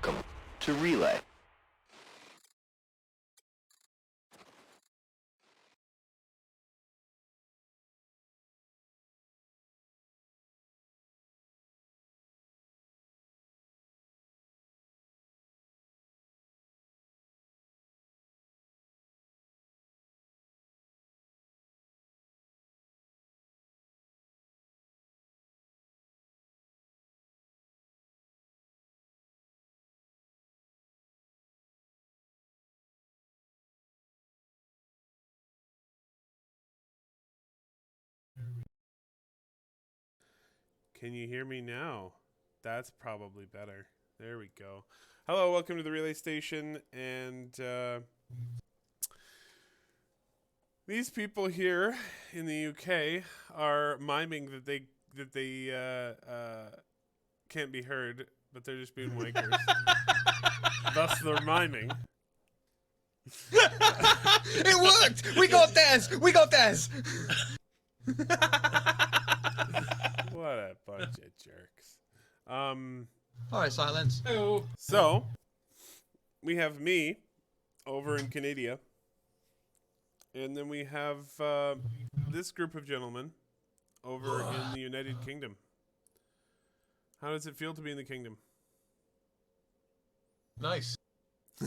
Welcome to Relay. Can you hear me now? That's probably better. There we go. Hello, welcome to the Relay Station, and these people here in the UK are miming that they can't be heard, but they're just being wankers. Thus, they're miming. It worked! We got theirs! We got theirs! What a bunch of jerks. Alright, Psylence. Oh. So, we have me over in Canada. And then we have this group of gentlemen over in the United Kingdom. How does it feel to be in the kingdom? Nice.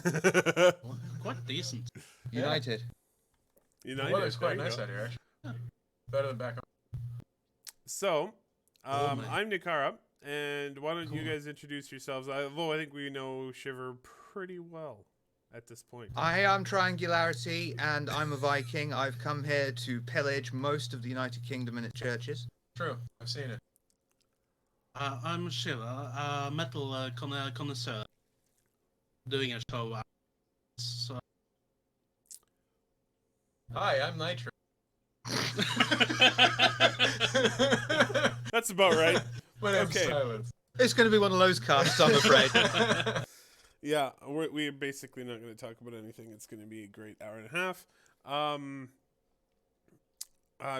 Quite decent. United. United. The weather's quite there you nice go. out here, actually. Better than back home. So, Cool, man. I'm Nehkara, and why don't you guys introduce yourselves? Although I think we know Shiver pretty well at this point. I am Triangularity, and I'm a Viking. I've come here to pillage most of the United Kingdom and its churches. True. I've seen it. I'm Shiver, a metal connoisseur, doing a show. So, Hi, I'm Nitro. That's about right. My name's Okay. Silence. It's going to be one of those casts, I'm afraid. Yeah, we're basically not going to talk about anything. It's going to be a great hour and a half.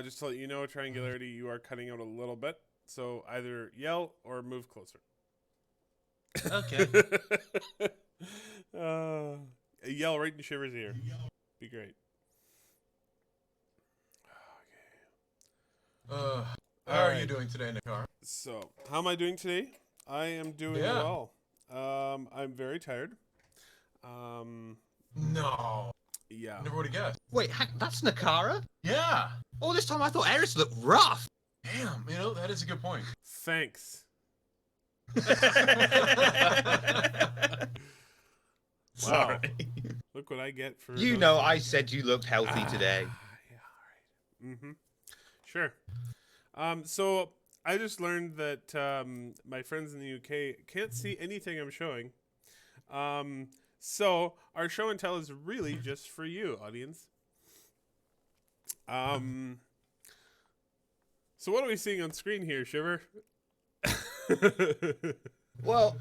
Just to let you know, Triangularity, you are cutting out a little bit. So either yell or move closer. okay. Yell right in Shiver's ear. Be great. How All are right. you doing today, Nehkara? So, how am I doing today? I am doing Yeah. well. I'm very tired. No. Yeah. Never would have guessed. Wait, that's Nehkara? Yeah. All this time I thought Eris looked rough. Damn, that is a good point. Thanks. Wow. Look what I get for You those know, things. I said you looked healthy today. Yeah, all right. Mm-hmm. Sure. So I just learned that my friends in the UK can't see anything I'm showing. So our show and tell is really just for you, audience. So what are we seeing on screen here, Shiver? Well,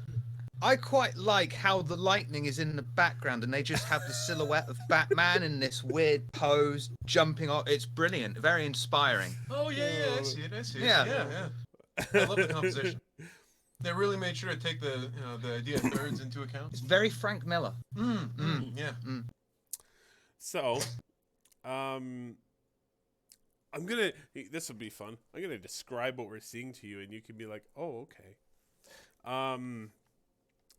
I quite like how the lightning is in the background and they just have the silhouette of Batman in this weird pose, jumping off. It's brilliant, very inspiring. Oh, yeah, I see it. Yeah. Yeah. I love the composition. They really made sure to take the idea of thirds into account. It's very Frank Miller. Yeah. So, this will be fun. I'm gonna describe what we're seeing to you, and you can be like, "Oh, okay."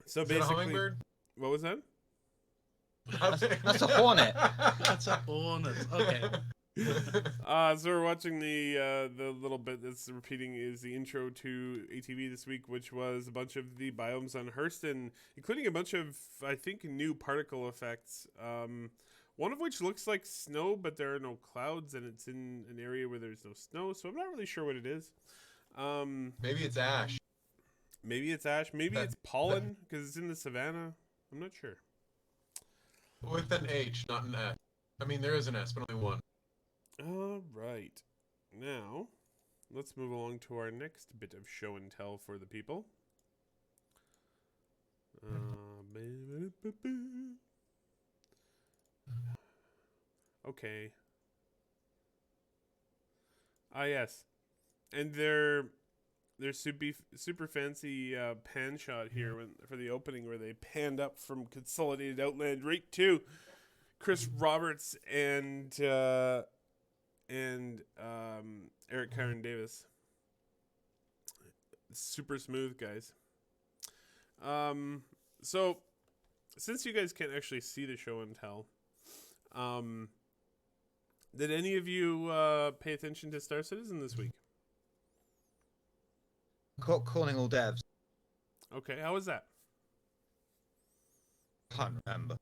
So Is that a basically, hummingbird? what was that? That's a hornet. That's a hornet. Okay. So we're watching the little bit that's repeating is the intro to ATV this week, which was a bunch of the biomes on Hurston, including a bunch of, I think, new particle effects. One of which looks like snow, but there are no clouds, and it's in an area where there's no snow, so I'm not really sure what it is. Maybe it's ash. Maybe it's ash. Maybe it's pollen, because it's in the savannah. I'm not sure. With an H, not an S. I mean, there is an S, but only one. All right. Now, let's move along to our next bit of show and tell for the people. Okay. Yes. And they're their super fancy pan shot here for the opening, where they panned up from Consolidated Outland right to Chris Roberts and Eric Karen Davis. Super smooth, guys. So since you guys can't actually see the show and tell, did any of you pay attention to Star Citizen this week? Calling all devs. Okay, how was that? Can't remember.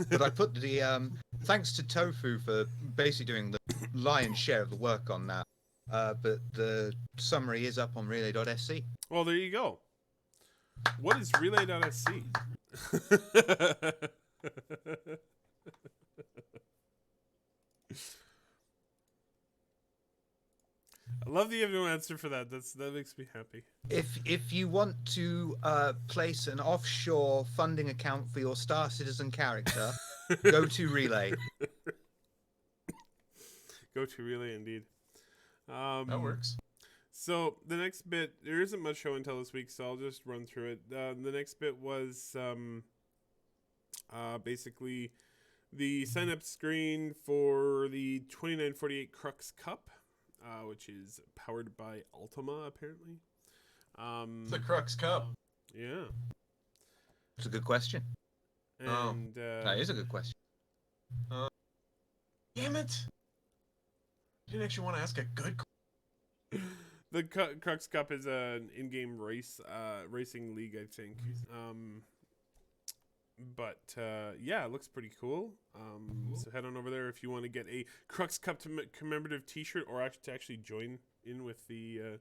But I put the thanks to Tofu for basically doing the lion's share of the work on that. But the summary is up on relay.sc. Well, there you go. What is relay.sc? I love that you have no answer for that. That makes me happy. If you want to place an offshore funding account for your Star Citizen character, go to Relay. Go to Relay, indeed. That works. So the next bit, there isn't much show and tell this week, so I'll just run through it. The next bit was basically the sign-up screen for the 2948 Crux Cup, which is powered by Ultima, apparently. The Crux Cup. Yeah. It's a good question. And That is a good question. Damn it! I didn't actually want to ask a good question. the Crux Cup is an in-game racing league, I think. But yeah, it looks pretty cool. So head on over there if you want to get a Crux Cup commemorative T-shirt, or to actually join in with the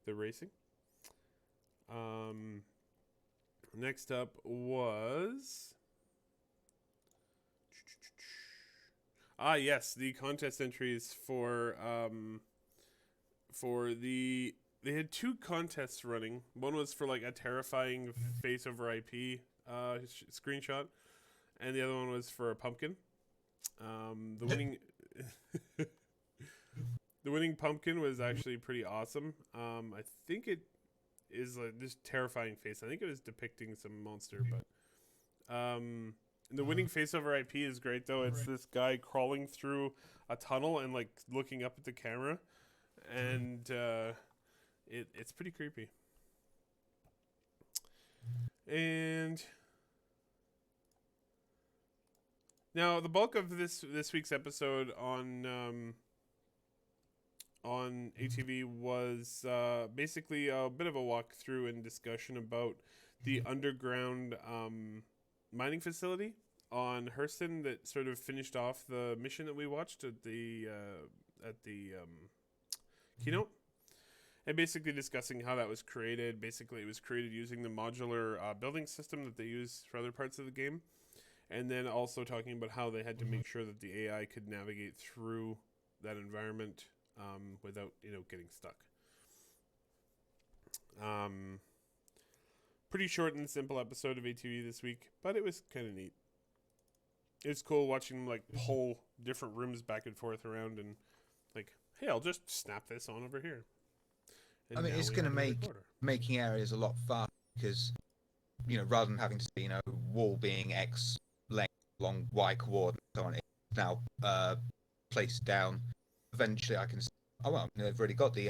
racing. Next up was yes, the contest entries for they had two contests running. One was for like a terrifying face over IP screenshot, and the other one was for a pumpkin. The winning pumpkin was actually pretty awesome. I think it is like this terrifying face. I think it was depicting some monster, but the winning face over IP is great though. It's this guy crawling through a tunnel and like looking up at the camera, and it's pretty creepy. And now the bulk of this week's episode on ATV was basically a bit of a walkthrough and discussion about the underground mining facility on Hurston that sort of finished off the mission that we watched at the keynote, and basically discussing how that was created. Basically, it was created using the modular building system that they use for other parts of the game, and then also talking about how they had to make sure that the AI could navigate through that environment without getting stuck. Pretty short and simple episode of ATV this week, but it was kind of neat. It's cool watching them like pull different rooms back and forth around, and like, hey, I'll just snap this on over here. And I mean, it's going to make making areas a lot faster because, rather than having to see, wall being X length along Y coordinates, so on, it's now placed down. Eventually, I can. Oh well, they've already got the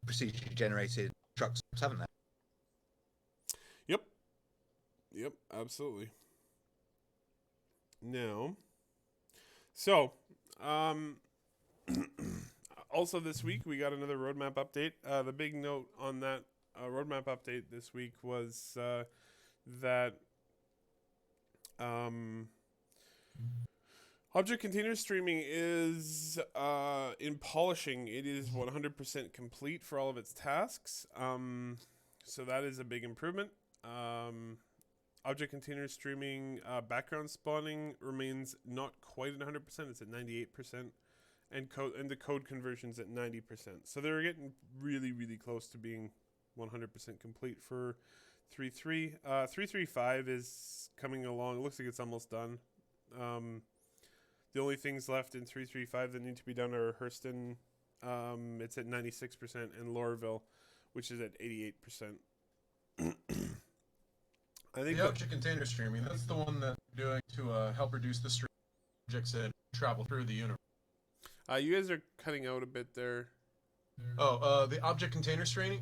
procedurally generated trucks, haven't they? Yep, absolutely. Now, so, also this week we got another roadmap update. The big note on that roadmap update this week was that object container streaming is in polishing. It is 100% complete for all of its tasks. So that is a big improvement. Object container streaming background spawning remains not quite at 100%. It's at 98%, and the code conversion's at 90%. So they're getting really, really close to being 100% complete for 3.3. 3.3.5 is coming along. It looks like it's almost done. The only things left in 3.3.5 that need to be done are Hurston It's at 96%, and Lorville, which is at 88%. I think The object container streaming, that's the one that we're doing to help reduce the stream of objects that travel through the universe. you guys are cutting out a bit there. Oh, the object container streaming?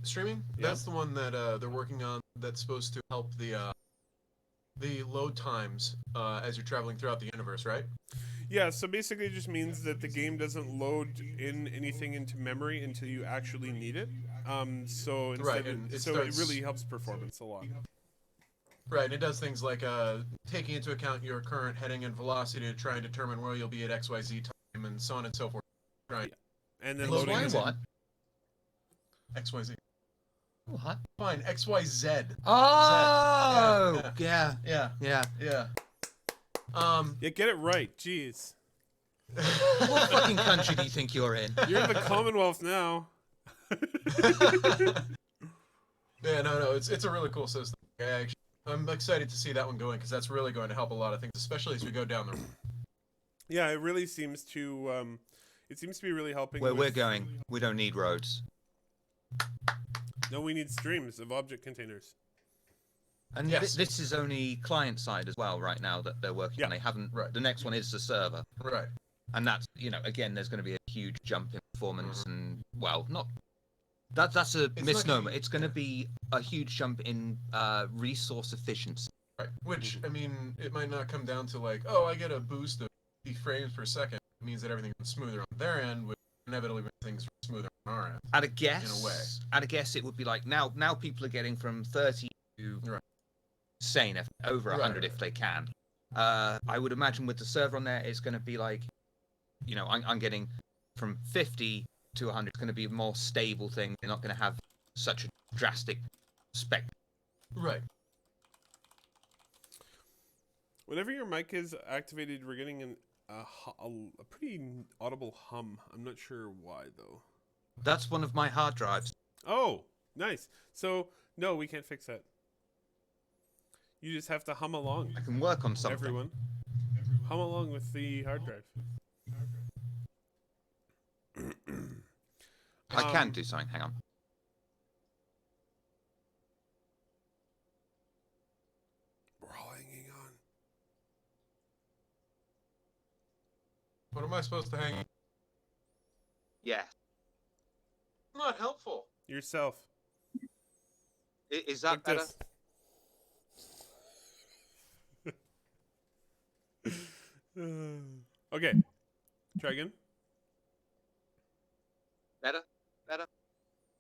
That's the one that they're working on that's supposed to help the load times as you're traveling throughout the universe, right? Yeah, so basically it just means that the game doesn't load in anything into memory until you actually need it. So instead Right, and it so starts- it really helps performance a lot. Right, and it does things like taking into account your current heading and velocity to try and determine where you'll be at XYZ time and so on and so forth. Right. And then Loading loading is it. what? XYZ. What? Fine, XYZ. Oh, Yeah. yeah. Yeah. Yeah. Yeah, get it right. Jeez. What fucking country do you think you're in? You're in the Commonwealth now. Yeah, no, it's a really cool system. I'm excited to see that one going because that's really going to help a lot of things, especially as we go down the road. Yeah, it really seems to be really helping. Where we're with- going, we don't need roads. No, we need streams of object containers. And Yes. this is only client side as well right now that they're working on. Yeah. They haven't. Right. The next one is the server, Right. and that's again there's going to be a huge jump in performance and not. That's a It's misnomer. not- It's going to be a huge jump in resource efficiency. Right. Which, I mean, it might not come down to like, oh, I get a boost of 50 frames per second. It means that everything's smoother on their end, which inevitably makes things smoother on our end. At a guess, In a way. At a guess, it would be like now people are getting from 30 to Right. sane if over 100 Right. if they can. I would imagine with the server on there, it's going to be like, I'm getting from 50 to 100. It's going to be a more stable thing. They're not going to have such a drastic spec. Right. Whenever your mic is activated, we're getting a pretty audible hum. I'm not sure why though. That's one of my hard drives. Oh, nice. So no, we can't fix that. You just have to hum along. I can work on something. Everyone, hum along with the hard drive. I can do something. Hang on. We're all hanging on. What am I supposed to hang? Yeah. Not helpful. Yourself. Is that Like better? this. Okay. Try again. Better? Better?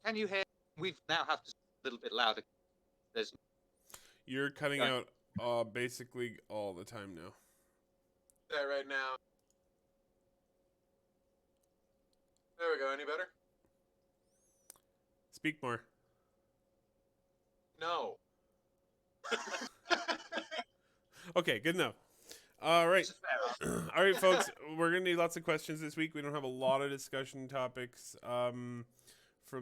Can you hear? We now have to a little bit louder. There's You're cutting Right. out basically all the time now. That right now. There we go. Any better? Speak more. No. Okay, good enough. All right. this is better. All right, folks. We're going to need lots of questions this week. We don't have a lot of discussion topics from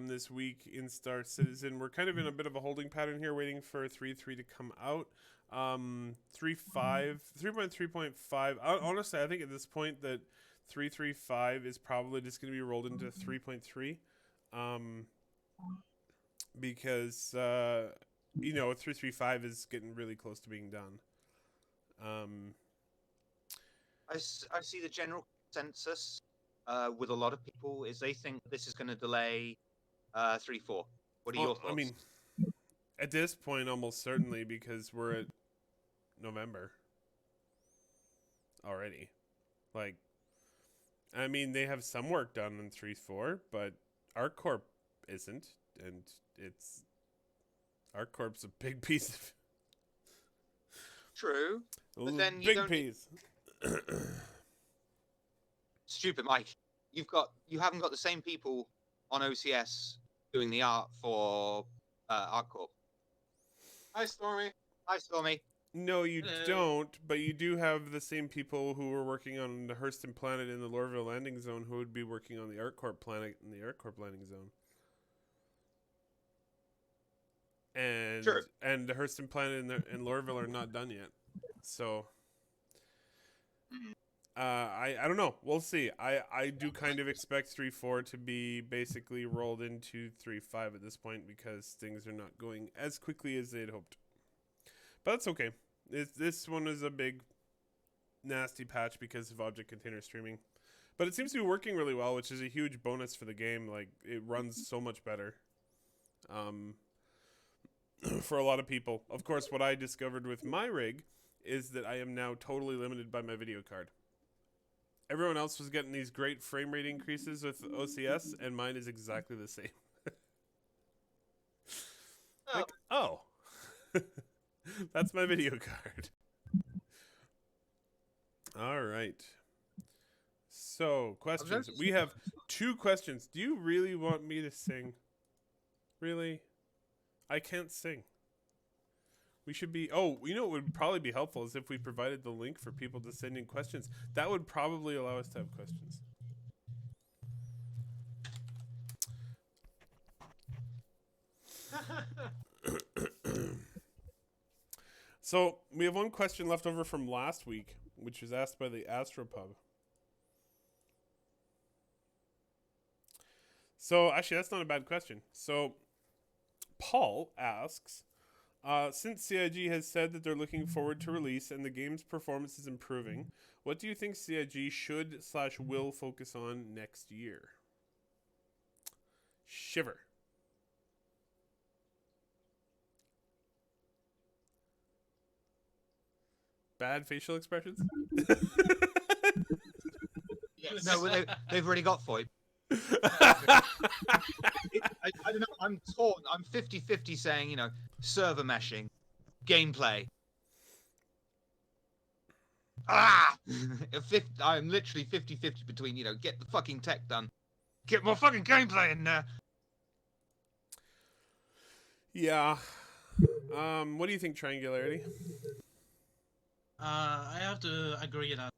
this week in Star Citizen. We're kind of in a bit of a holding pattern here, waiting for 3.3 to come out. 3.3.5. Honestly, I think at this point that 3.3.5 is probably just going to be rolled into 3.3. Because 3.3.5 is getting really close to being done. I see the general consensus with a lot of people is they think this is going to delay 3.4. What are your thoughts? I mean, at this point, almost certainly, because we're at November already. Like, I mean, they have some work done in 3.4, but ArcCorp isn't, and ArcCorp's a big piece of True. But then you big don't- piece. Stupid, Mike. You haven't got the same people on OCS doing the art for ArcCorp. Hi, Stormy. Hi, Stormy. No, you Hello. don't, but you do have the same people who were working on the Hurston planet in the Lorville landing zone who would be working on the ArcCorp planet in the ArcCorp landing zone. And Sure. and the Hurston planet in Lorville are not done yet. So I don't know. We'll see. I do kind of expect 3.4 to be basically rolled into 3.5 at this point because things are not going as quickly as they had hoped. But that's okay. This one is a big, nasty patch because of object container streaming. But it seems to be working really well, which is a huge bonus for the game. Like, it runs so much better. For a lot of people. Of course, what I discovered with my rig is that I am now totally limited by my video card. Everyone else was getting these great frame rate increases with OCS, and mine is exactly the same. Like, oh. That's my video card. All right. So, questions. We have 2 questions. Do you really want me to sing? Really? I can't sing. We should be... Oh, you know what would probably be helpful is if we provided the link for people to send in questions. That would probably allow us to have questions. So, we have one question left over from last week, which was asked by the Astropub. So, actually, that's not a bad question. So, Paul asks, since CIG has said that they're looking forward to release and the game's performance is improving, what do you think CIG should/will focus on next year? Shiver. Bad facial expressions? Yes. No, they've already got FOIP. I don't know. I'm torn. I'm 50-50 saying, server meshing, gameplay. I'm literally 50-50 between, get the fucking tech done. Get more fucking gameplay in there. Yeah. What do you think, Triangularity? I have to agree that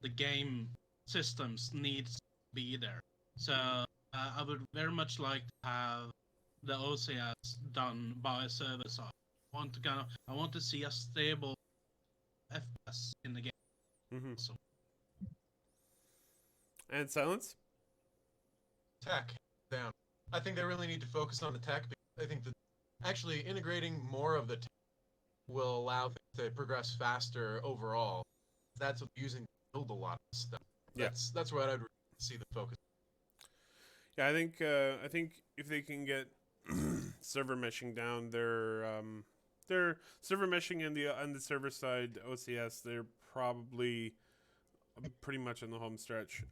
the game systems needs to be there. So I would very much like to have the OCS done by a server side. I want to see a stable FPS in the game. Mm-hmm. So, And Psylence? Tech down. I think they really need to focus on the tech. I think that actually integrating more of the tech will allow things to progress faster overall. That's what using to build a lot of stuff. That's what I'd really see the focus. Yeah, I think if they can get server meshing down, their server meshing and the server side OCS, they're probably pretty much on the home stretch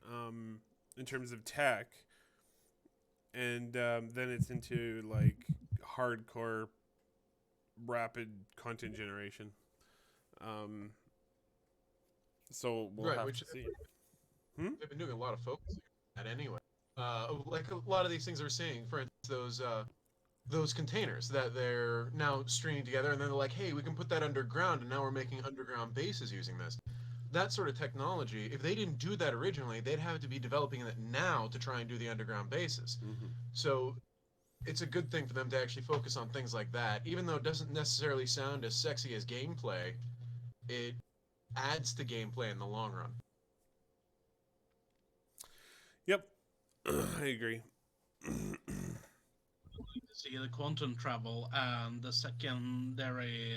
in terms of tech, and then it's into like hardcore rapid content generation. So we'll have to see. They've been doing a lot of focusing on that anyway. Like a lot of these things we're seeing, for instance, those containers that they're now stringing together, and then they're like, hey, we can put that underground, and now we're making underground bases using this. That sort of technology, if they didn't do that originally, they'd have to be developing it now to try and do the underground bases. Mm-hmm. So it's a good thing for them to actually focus on things like that. Even though it doesn't necessarily sound as sexy as gameplay, it adds to gameplay in the long run. Yep, I agree. see the quantum travel and the secondary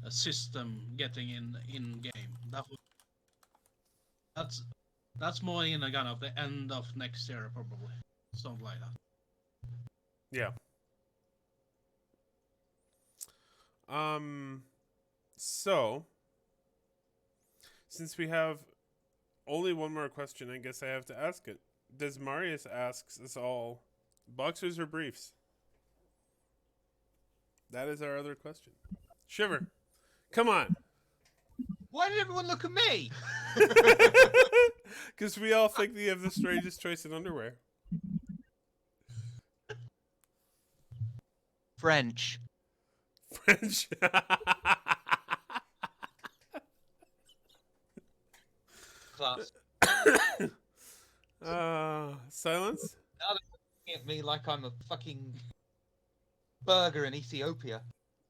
system getting in game. That's more in a kind of the end of next year probably, something like that. Yeah. So since we have only one more question, I guess I have to ask it. Desmarius asks us all, boxers or briefs? That is our other question. Shiver, come on. Why did everyone look at me? Because we all think we have the strangest choice in underwear. French. French. Class. Silence? Now they're looking at me like I'm a fucking burger in Ethiopia.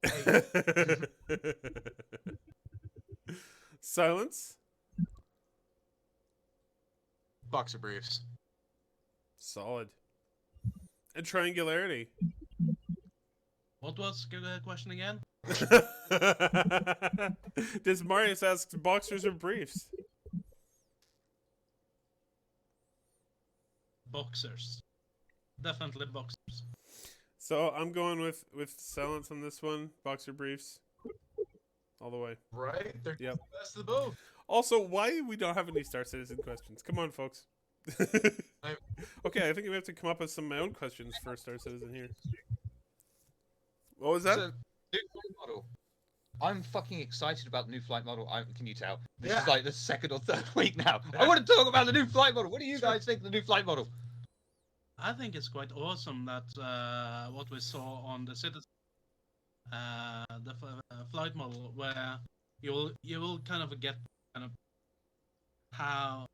Hey. Silence? boxer briefs. Solid. And Triangularity. What was the question again? Does Marius ask boxers or briefs? Boxers. Definitely boxers. So I'm going with Psylence on this one. Boxer briefs. All the way. Right? They're Yep. the best of both. Also, why we don't have any Star Citizen questions? Come on, folks. Okay, I think we have to come up with some of my own questions for Star Citizen here. What was that? So, new flight model. I'm fucking excited about the new flight model. Can you tell? This Yeah. is like the second or third week now. I want to talk about the new flight model. What do you guys think of the new flight model? I think it's quite awesome that what we saw on the Citizen, flight model, where you will kind of get kind of how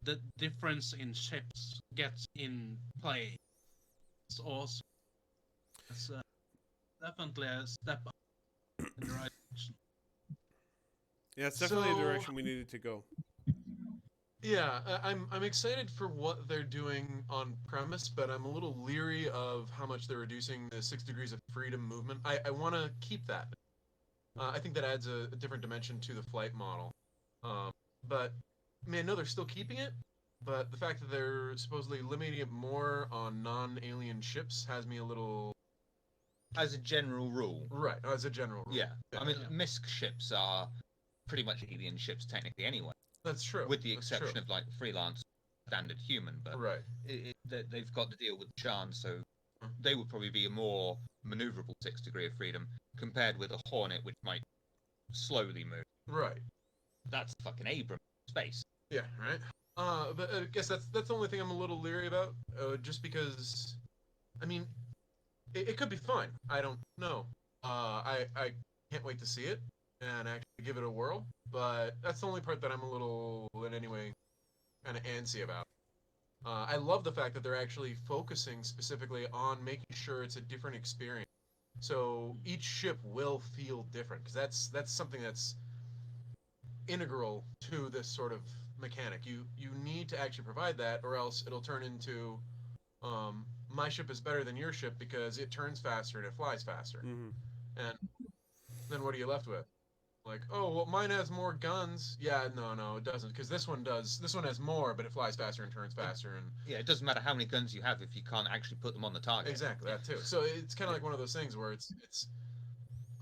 the difference in ships gets in play. It's awesome. It's definitely a step up in the right direction. Yeah, it's definitely So- the direction we needed to go. Yeah, I'm excited for what they're doing on premise, but I'm a little leery of how much they're reducing the 6 degrees of freedom movement. I want to keep that. I think that adds a different dimension to the flight model. But man, no, they're still keeping it. But the fact that they're supposedly limiting it more on non-alien ships has me a little As a general rule. right. As a general rule. Yeah. I mean, Yeah. MISC ships are pretty much alien ships technically anyway, that's true. with the That's exception true. of like freelance standard human, but Right. they've got to deal with Shan, so they would probably be a more maneuverable 6 degree of freedom compared with a Hornet, which might slowly move. Right. That's fucking Abrams space. Yeah, right. But I guess that's the only thing I'm a little leery about. Just because, I mean, it could be fine. I don't know. I can't wait to see it and actually give it a whirl. But that's the only part that I'm a little, in any way, kind of antsy about. I love the fact that they're actually focusing specifically on making sure it's a different experience. So each ship will feel different, because that's something that's integral to this sort of mechanic. You need to actually provide that, or else it'll turn into my ship is better than your ship because it turns faster and it flies faster. Mm-hmm. And then what are you left with? Like, oh, well, mine has more guns. Yeah, no, it doesn't, because this one does. This one has more, but it flies faster and turns faster, and Yeah, it doesn't matter how many guns you have if you can't actually put them on the target. exactly that too. So it's kind of like one of those things where it's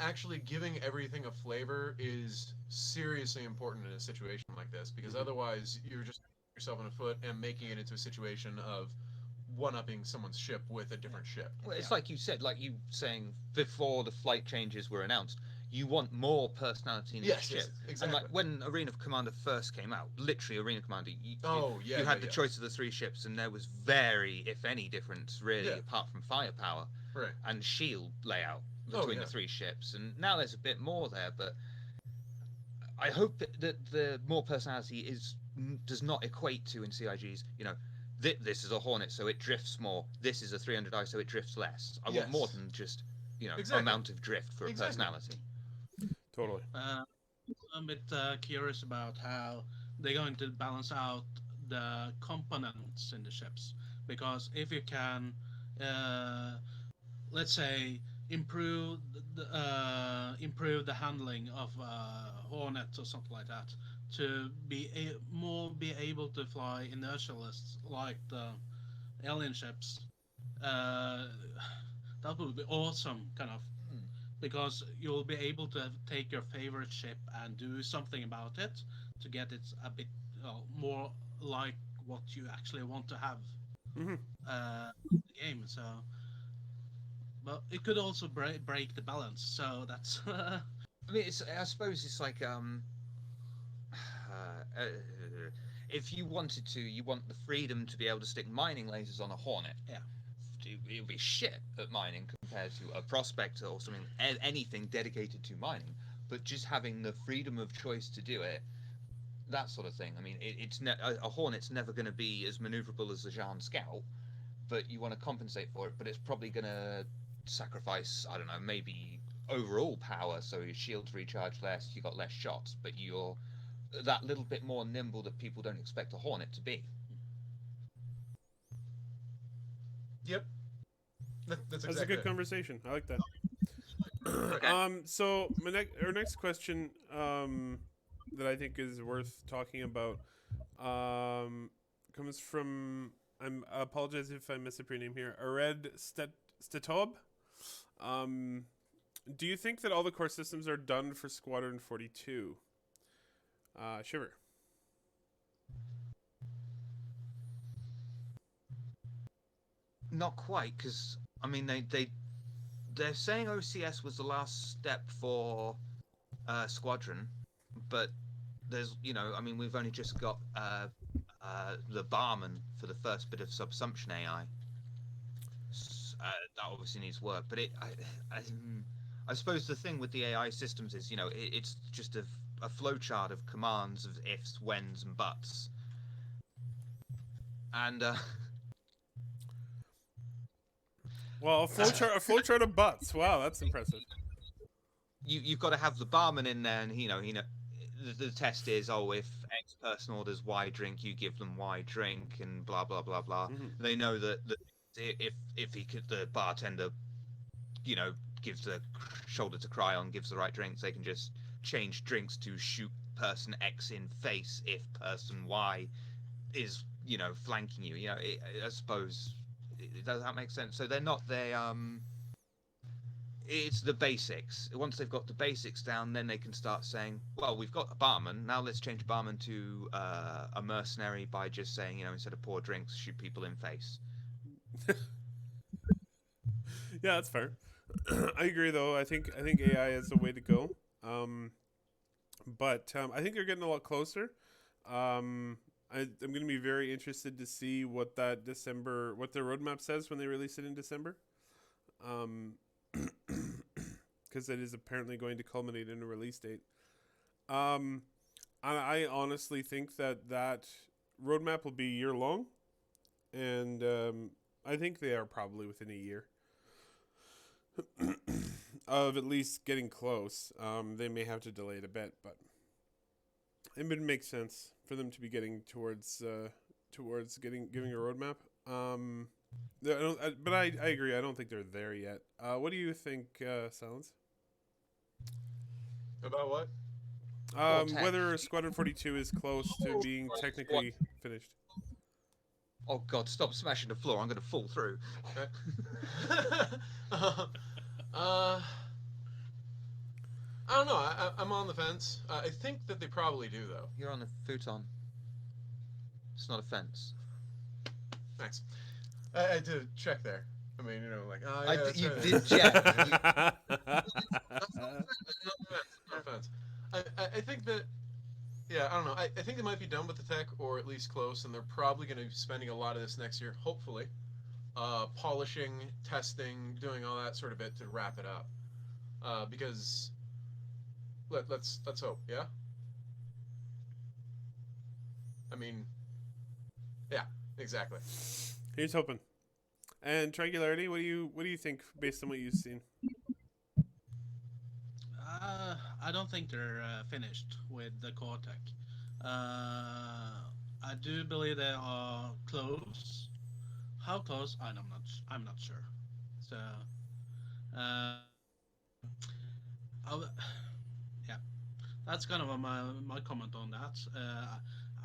actually giving everything a flavor is seriously important in a situation like this, because otherwise you're just shooting yourself in the foot and making it into a situation of one-upping someone's ship with a different ship. Well, it's like you said, like you saying before the flight changes were announced, you want more personality in each Yes, ship. yes, And exactly. like when Arena of Commander first came out, literally Arena Commander, you Yeah, had the yeah. choice of the 3 ships, and there was very, if any, difference really, Yeah. apart from firepower Right. and shield layout Oh, between yeah. the 3 ships. And now there's a bit more there, but I hope that the more personality does not equate to in CIGs, this is a Hornet, so it drifts more. This is a 300i, so it drifts less. I want more Yes. than just, Exactly. amount of drift for a Exactly. personality. Totally. I'm a bit curious about how they're going to balance out the components in the ships, because if you can, let's say, improve the handling of Hornet or something like that, to be be able to fly inertialists like the alien ships, that would be awesome, kind of. Because you'll be able to take your favorite ship and do something about it to get it a bit more like what you actually want to have Mm-hmm. in the game. So, but it could also break the balance. So that's I mean, I suppose it's like if you wanted to, you want the freedom to be able to stick mining lasers on a Hornet. Yeah. It'll be shit at mining compared to a prospector or something, anything dedicated to mining. But just having the freedom of choice to do it, that sort of thing. I mean, a Hornet's never going to be as maneuverable as a Jean Scout, but you want to compensate for it. But it's probably going to sacrifice, I don't know, maybe overall power, so your shields recharge less, you got less shots, but you're that little bit more nimble that people don't expect a Hornet to be. Yep. That's That's exactly a good it. conversation. I like that. Okay. So our next question, that I think is worth talking about, comes from, I apologize if I mess up your name here, Ared Stetob. Um, do you think that all the core systems are done for Squadron 42? Shiver. Not quite, because I mean they're saying OCS was the last step for Squadron, but there's I mean we've only just got the barman for the first bit of subsumption AI. That obviously needs work, but I suppose the thing with the AI systems is it's just a flowchart of commands of ifs, whens, and buts, and Well, a flowchart of butts. Wow, that's impressive. you've got to have the barman in there, and the test is, oh, if X person orders Y drink, you give them Y drink, and blah blah blah blah. Mm-hmm. They know that if the bartender, gives the shoulder to cry on, gives the right drinks, they can just change drinks to shoot person X in face if person Y is flanking you. I suppose does that make sense? So they're not it's the basics. Once they've got the basics down, then they can start saying, well, we've got a barman, now let's change a barman to a mercenary by just saying, instead of pour drinks, shoot people in face. Yeah, that's fair. I agree, though. I think AI is the way to go. But I think they're getting a lot closer. I'm going to be very interested to see what their roadmap says when they release it in December. Because it is apparently going to culminate in a release date. I honestly think that roadmap will be year long, and I think they are probably within a year of at least getting close. They may have to delay it a bit, but it would make sense for them to be getting towards giving a roadmap. But I agree. I don't think they're there yet. What do you think, Silence? About what? Whether Squadron 42 is close to being technically finished. Oh God! Stop smashing the floor! I'm going to fall through. I don't know. I'm on the fence. I think that they probably do, though. You're on a futon. It's not a fence. Thanks. I had to check there. I mean, like, oh, yeah, You right. did check. No offense. I think that, yeah, I don't know. I think they might be done with the tech, or at least close, and they're probably going to be spending a lot of this next year, hopefully, polishing, testing, doing all that sort of bit to wrap it up. Because let's hope, yeah. I mean, yeah, exactly. Here's hoping. And Triangularity, what do you think based on what you've seen? I don't think they're finished with the core tech. I do believe they are close. How close? I'm not sure. So, yeah, that's kind of my comment on that.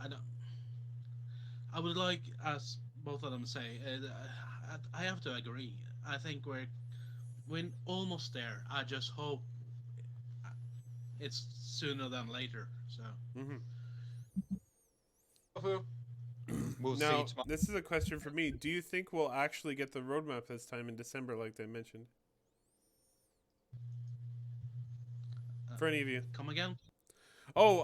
I don't. I would like, as both of them say, I have to agree. I think we're almost there. I just hope it's sooner than later. So. Mm-hmm. We'll Now, see tomorrow. this is a question for me. Do you think we'll actually get the roadmap this time in December, like they mentioned? For any of you? Come again? Oh,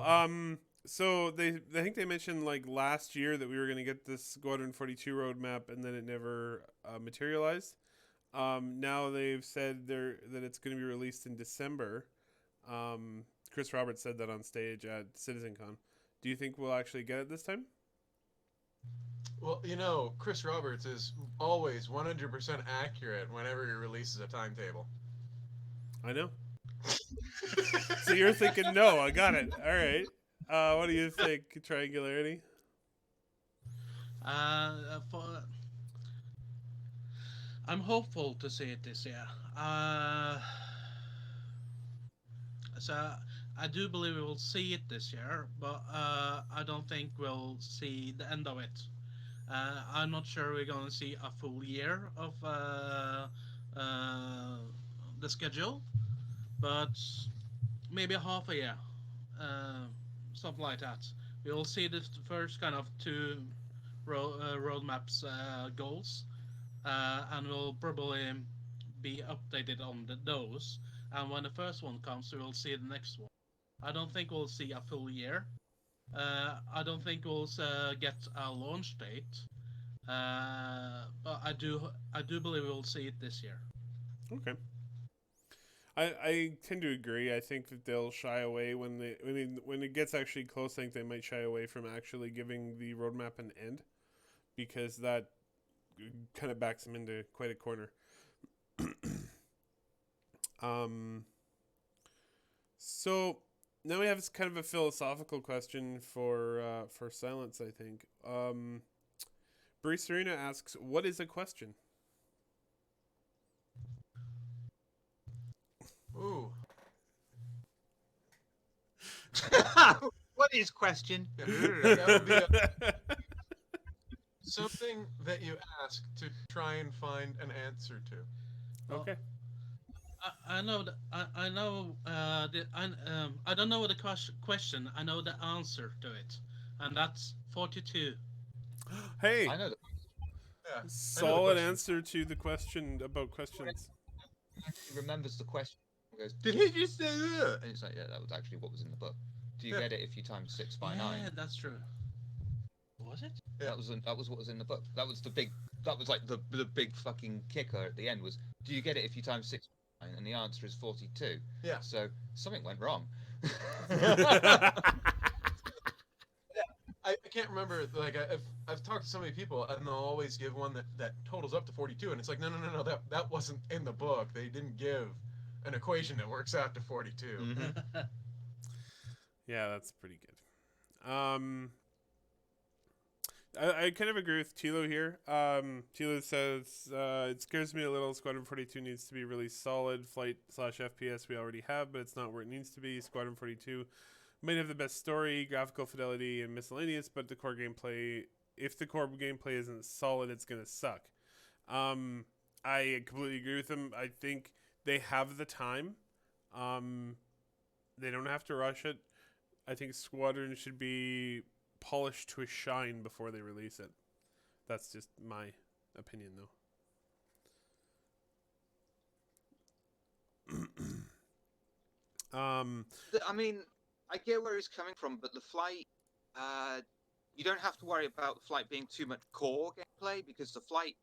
so I think they mentioned like last year that we were going to get this Squadron 42 roadmap, and then it never materialized. Now they've said that it's going to be released in December. Chris Roberts said that on stage at CitizenCon. Do you think we'll actually get it this time? Well, Chris Roberts is always 100% accurate whenever he releases a timetable. I know. So you're thinking no? I got it. All right. What do you think, Triangularity? I'm hopeful to see it this year. So I do believe we will see it this year, but I don't think we'll see the end of it. I'm not sure we're going to see a full year of uh, the schedule, but maybe half a year, uh, something like that. We'll see the first kind of two roadmaps goals, and we'll probably be updated on those. And when the first one comes, we'll see the next one. I don't think we'll see a full year. I don't think we'll get a launch date. But I do believe we'll see it this year. Okay. I tend to agree. I think that they'll shy away when it gets actually close. I think they might shy away from actually giving the roadmap an end, because that kind of backs them into quite a corner. So now we have kind of a philosophical question for Silence, I think. Bruce Serena asks, "What is a question?" Ooh. What is question? That would be something that you ask to try and find an answer to. Well, Okay. I know that I know I don't know the question. I know the answer to it, and that's 42. Hey, I know that Yeah. I know the solid question. answer to the question about questions. he remembers the question. He goes, "Did he just say that?" And it's like, "Yeah, that was actually what was in the book." Do you Yeah. get it if you times 6 by Yeah, 9? that's true. Was it? Yeah. That was what was in the book. That was the big. That was like the big fucking kicker at the end was, "Do you get it if you times 6 by 9?" And the answer is 42. Yeah. So something went wrong. I can't remember. Like I've talked to so many people, and they'll always give one that totals up to 42, and it's like no. That wasn't in the book. They didn't give an equation that works out to 42. Mhm. Yeah, that's pretty good. I kind of agree with Tilo here. Tilo says it scares me a little. Squadron 42 needs to be really solid. Flight/FPS we already have, but it's not where it needs to be. Squadron 42 might have the best story, graphical fidelity, and miscellaneous, but the core gameplay, if the core gameplay isn't solid, it's gonna suck. I completely agree with him. I think they have the time. They don't have to rush it. I think Squadron should be polished to a shine before they release it. That's just my opinion, though. I mean, I get where he's coming from, but the flight, you don't have to worry about the flight being too much core gameplay because the flight,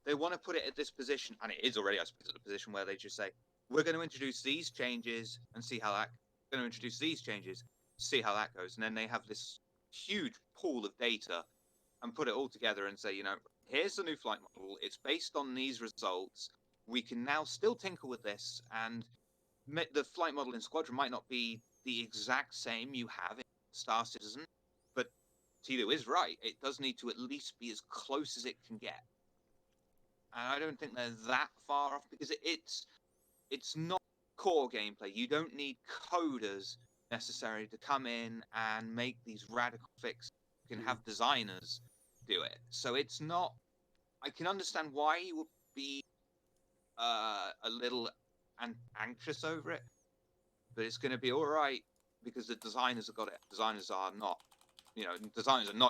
they want to put it at this position, and it is already, I suppose, at the position where they just say, we're going to introduce these changes and see how that, we're going to introduce these changes, see how that goes. And then they have this huge pool of data and put it all together and say, here's the new flight model. It's based on these results. We can now still tinker with this, and the flight model in Squadron might not be the exact same you have in Star Citizen, but Tilo is right. It does need to at least be as close as it can get. And I don't think they're that far off because it's not core gameplay. You don't need coders necessary to come in and make these radical fixes. You can have designers do it. So it's not. I can understand why you would be a little anxious over it, but it's going to be all right because the designers have got it. Designers are not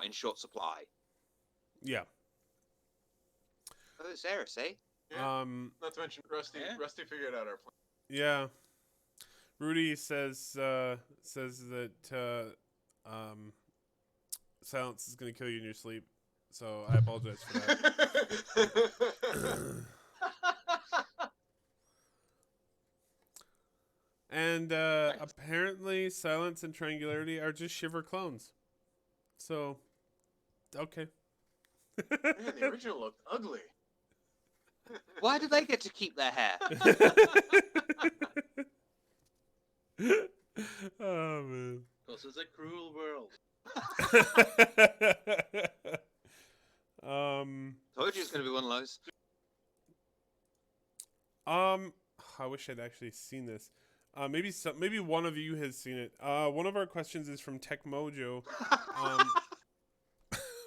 in short supply. Yeah. Oh, it's Eris, eh? Yeah. Not to mention Rusty. Yeah. Rusty figured out our plan. Yeah. Rudy says that Silence is going to kill you in your sleep. So I apologize for that. And apparently Silence and Triangularity are just Shiver clones. So, okay. Man, the original looked ugly. Why do they get to keep their hair? Oh, man. Because it's a cruel world. Told you it's going to be one of those. I wish I'd actually seen this. Maybe one of you has seen it. One of our questions is from Tech Mojo.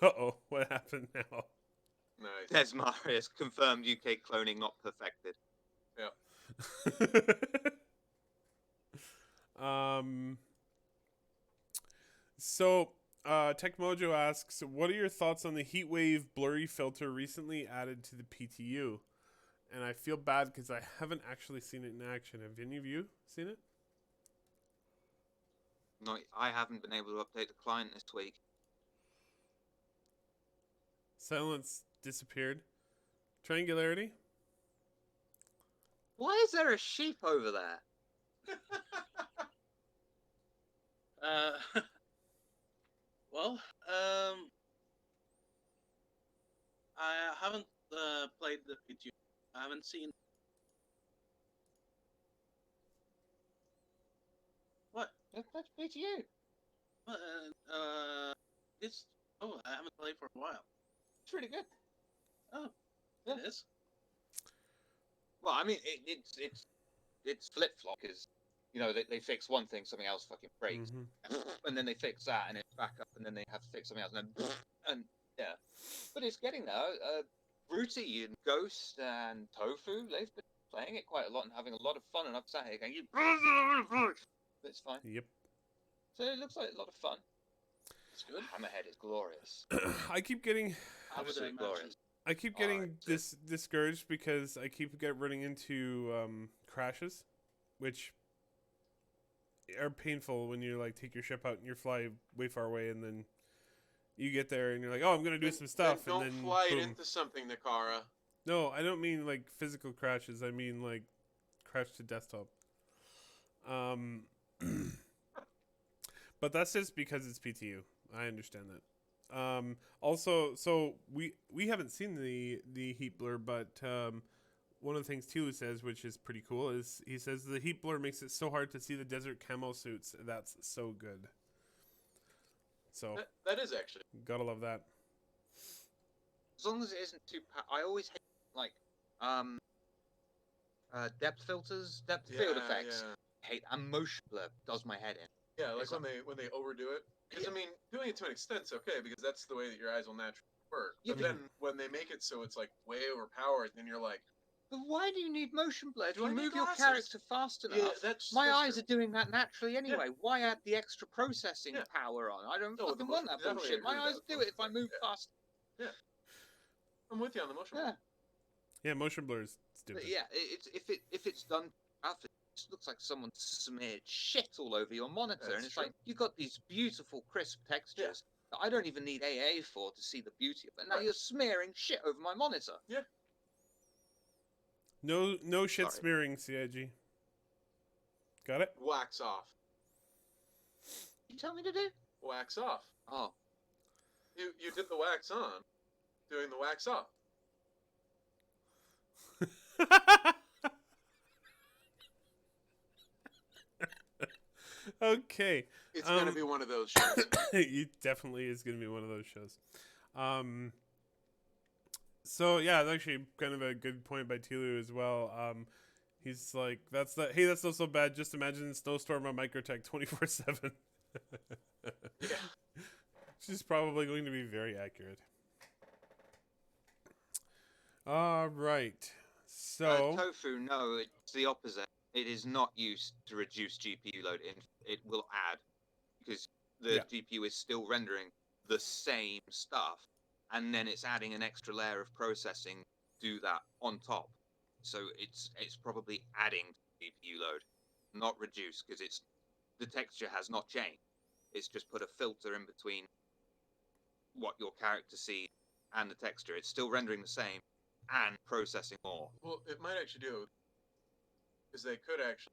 Uh-oh, what happened now? Nice. Des Marius confirmed UK cloning not perfected. um. So, Tech Mojo asks, "What are your thoughts on the heatwave blurry filter recently added to the PTU?" And I feel bad because I haven't actually seen it in action. Have any of you seen it? No, I haven't been able to update the client this week. Psylence disappeared. Triangularity? Why is there a sheep over there? Well, I haven't played the PTU. I haven't seen. What? That's PTU. It's. Oh, I haven't played for a while. It's really good. Oh, Yeah. it is. Well, I mean, it's flip flop because they fix one thing, something else fucking breaks, and then they fix that, and it's back up, and then they have to fix something else, and yeah. But it's getting there. Rooty and Ghost and Tofu, they've been playing it quite a lot and having a lot of fun, and I'm sat here going, but it's fine. Yep. So it looks like a lot of fun. It's good. Hammerhead is glorious. I keep getting Absolutely glorious. I keep getting discouraged because I keep running into crashes, which are painful when you like take your ship out and you fly way far away, and then you get there and you're like, oh, I'm gonna do some stuff, Then and don't then fly boom. it into something, Nehkara. No, I don't mean like physical crashes. I mean like crash to desktop. But that's just because it's PTU. I understand that. Also, so we haven't seen the heat blur, but one of the things Tilo says, which is pretty cool, is he says the heat blur makes it so hard to see the desert camo suits. That's so good. So That is actually. gotta love that. As long as it isn't too. I always hate like depth filters, depth field effects. Yeah. I hate and motion blur does my head in. Yeah, like It's when they overdo it. Because Yeah. I mean, doing it to an extent's okay because that's the way that your eyes will naturally work. Yeah, But then when they make it so it's like way overpowered, then you're like, But why do you need motion blur? If Do you I need move your glasses? character fast enough, yeah, that's my that's eyes true. are doing that naturally anyway. Why add the extra processing Yeah. power on? I don't No, fucking the want motion- that definitely bullshit. My agree with eyes that. do it if I move Yeah. fast. I'm with you on the motion. Yeah, Yeah, motion blur is stupid. but yeah. If it's done, it just looks like someone smeared shit all over your monitor, That's and it's true. like you've got these beautiful crisp textures that I don't even need AA for to see the beauty of it. Now Right. you're smearing shit over my monitor. No shit Sorry. smearing, CIG. Got it? Wax off. You tell me to do? Wax off. Oh, You did the wax on, doing the wax off. Okay. It's gonna be one of those shows. It definitely is going to be one of those shows. So yeah, it's actually kind of a good point by Tilo as well. He's like, that's not so bad. Just imagine snowstorm on Microtech 24/7. Yeah. Which is probably going to be very accurate. All right. So Tofu, no, it's the opposite. It is not used to reduce GPU load. It will add, because the GPU is still rendering the same stuff, and then it's adding an extra layer of processing to do that on top. So it's probably adding to GPU load, not reduce, because the texture has not changed. It's just put a filter in between what your character sees and the texture. It's still rendering the same and processing more. Well, it might actually do, because they could actually,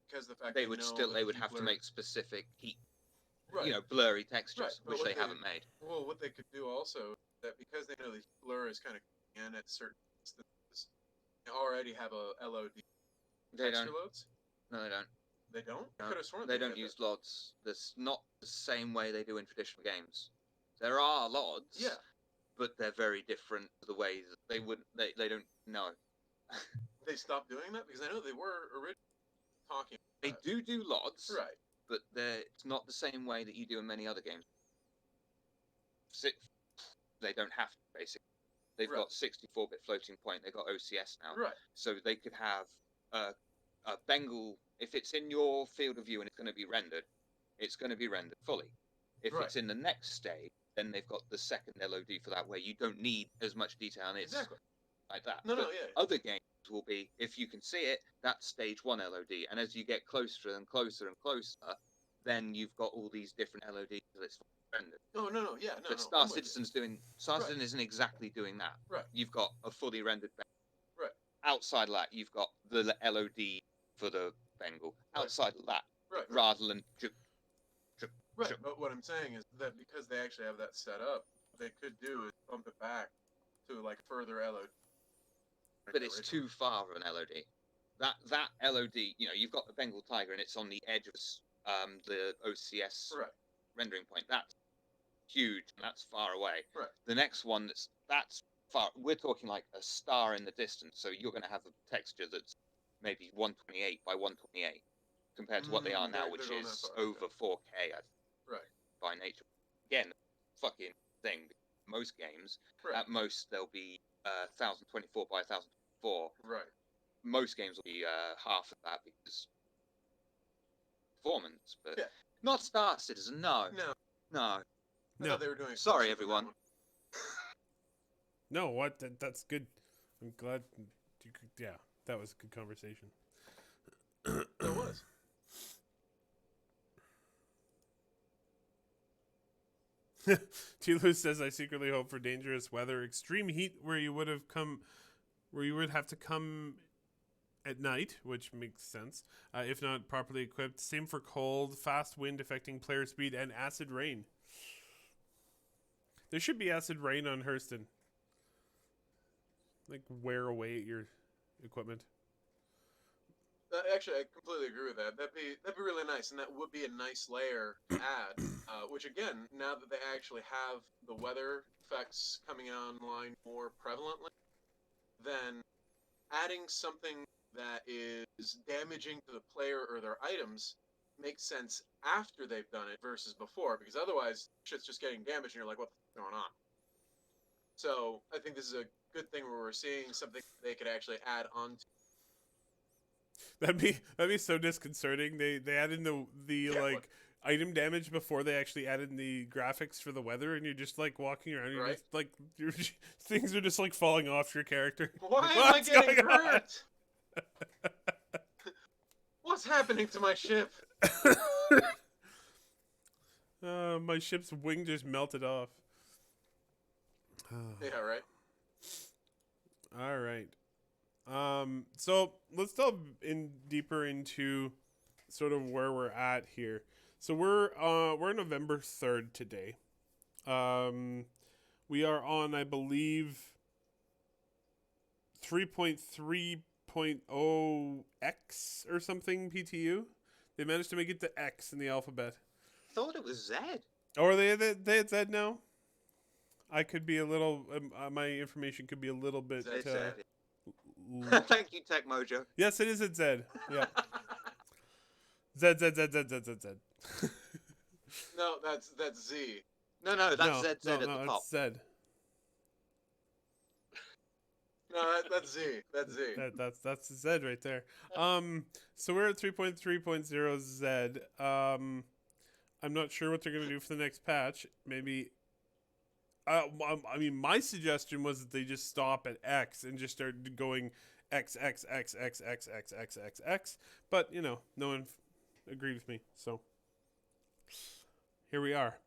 because the fact They know would that have to blur- make specific heat, right. blurry textures, Right, but which what they they- haven't made. Well, what they could do also is that because they know the blur is kind of in at certain instances, they already have a LOD They texture don't. loads. No, they don't. They don't. I No, could have sworn they don't had use LODs. That's not the same way they do in traditional games. There are LODs. that. Yeah. But they're very different to the ways they wouldn't. They don't know. they stopped doing that? Because I know they were originally talking They about that. do LODs, Right. but it's not the same way that you do in many other games. They don't have to, basically. They've Right. got 64-bit floating point. They've got OCS now. Right. So they could have a Bengal, if it's in your field of view and it's going to be rendered, it's going to be rendered fully. If Right. it's in the next stage, then they've got the second LOD for that, where you don't need as much detail, and it's Exactly. like that. No, but yeah. Other games will be, if you can see it, that's stage 1 LOD, and as you get closer and closer and closer, then you've got all these different LODs that it's rendered. Oh, no, yeah, no, But no. Star Citizen isn't exactly doing that. Right. You've got a fully rendered Bengal. Right. Outside of that, you've got the LOD for the Bengal. Right. Outside of that, Right. rather than Right, but what I'm saying is that because they actually have that set up, what they could do is bump it back to like further LOD. but it's too far of an LOD. That LOD, you've got the Bengal Tiger, and it's on the edge of the OCS Right. rendering point. That's huge, and that's far away. Right. The next one that's far. We're talking like a star in the distance, so you're going to have a texture that's maybe 128 by 128 compared to what they are now, which they're is far, over 4K. Right. By nature. Again, fucking thing. Most games, Right. at most, they'll be 1024 by 1024. Right. Most games will be half of that because performance, but Yeah. not Star Citizen. No. No. I No. thought they were doing. Sorry, stuff for that everyone. one. No, what? That's good. I'm glad. Yeah, that was a good conversation. It was. T-Lou says, I secretly hope for dangerous weather, extreme heat where you would have to come at night, which makes sense, if not properly equipped. Same for cold, fast wind affecting player speed, and acid rain. There should be acid rain on Hurston. Like, wear away at your equipment. Actually, I completely agree with that. That'd be really nice, and that would be a nice layer to add. Which again, now that they actually have the weather effects coming online more prevalently, then adding something that is damaging to the player or their items makes sense after they've done it versus before, because otherwise shit's just getting damaged and you're like, what's going on? So I think this is a good thing where we're seeing something they could actually add on to. That'd be so disconcerting. They added the like item damage before they actually added in the graphics for the weather, and you're just like walking around, and you're Right. just like things are just like falling off your character. Why am I What's getting going on? hurt? What's happening to my ship? My ship's wing just melted off. Yeah, right. All right. So let's delve in deeper into sort of where we're at here. So we're November 3rd today. We are on, I believe, 3.3.0x or something PTU. They managed to make it to X in the alphabet. I thought it was Z. Or are they at Z now? I could be a little. My information could be a little bit. It's Z. l- Thank you, Tech Mojo. Yes, it is at Z. Yeah. Z. No, that's Z. No, that's Z at the top. It's Z. No, that's Z. That's Z. That's the Z right there. So we're at 3.3.0 Z. I'm not sure what they're gonna do for the next patch. Maybe. I mean, my suggestion was that they just stop at X and just start going X X X X X X X X X. But no one agreed with me. So here we are.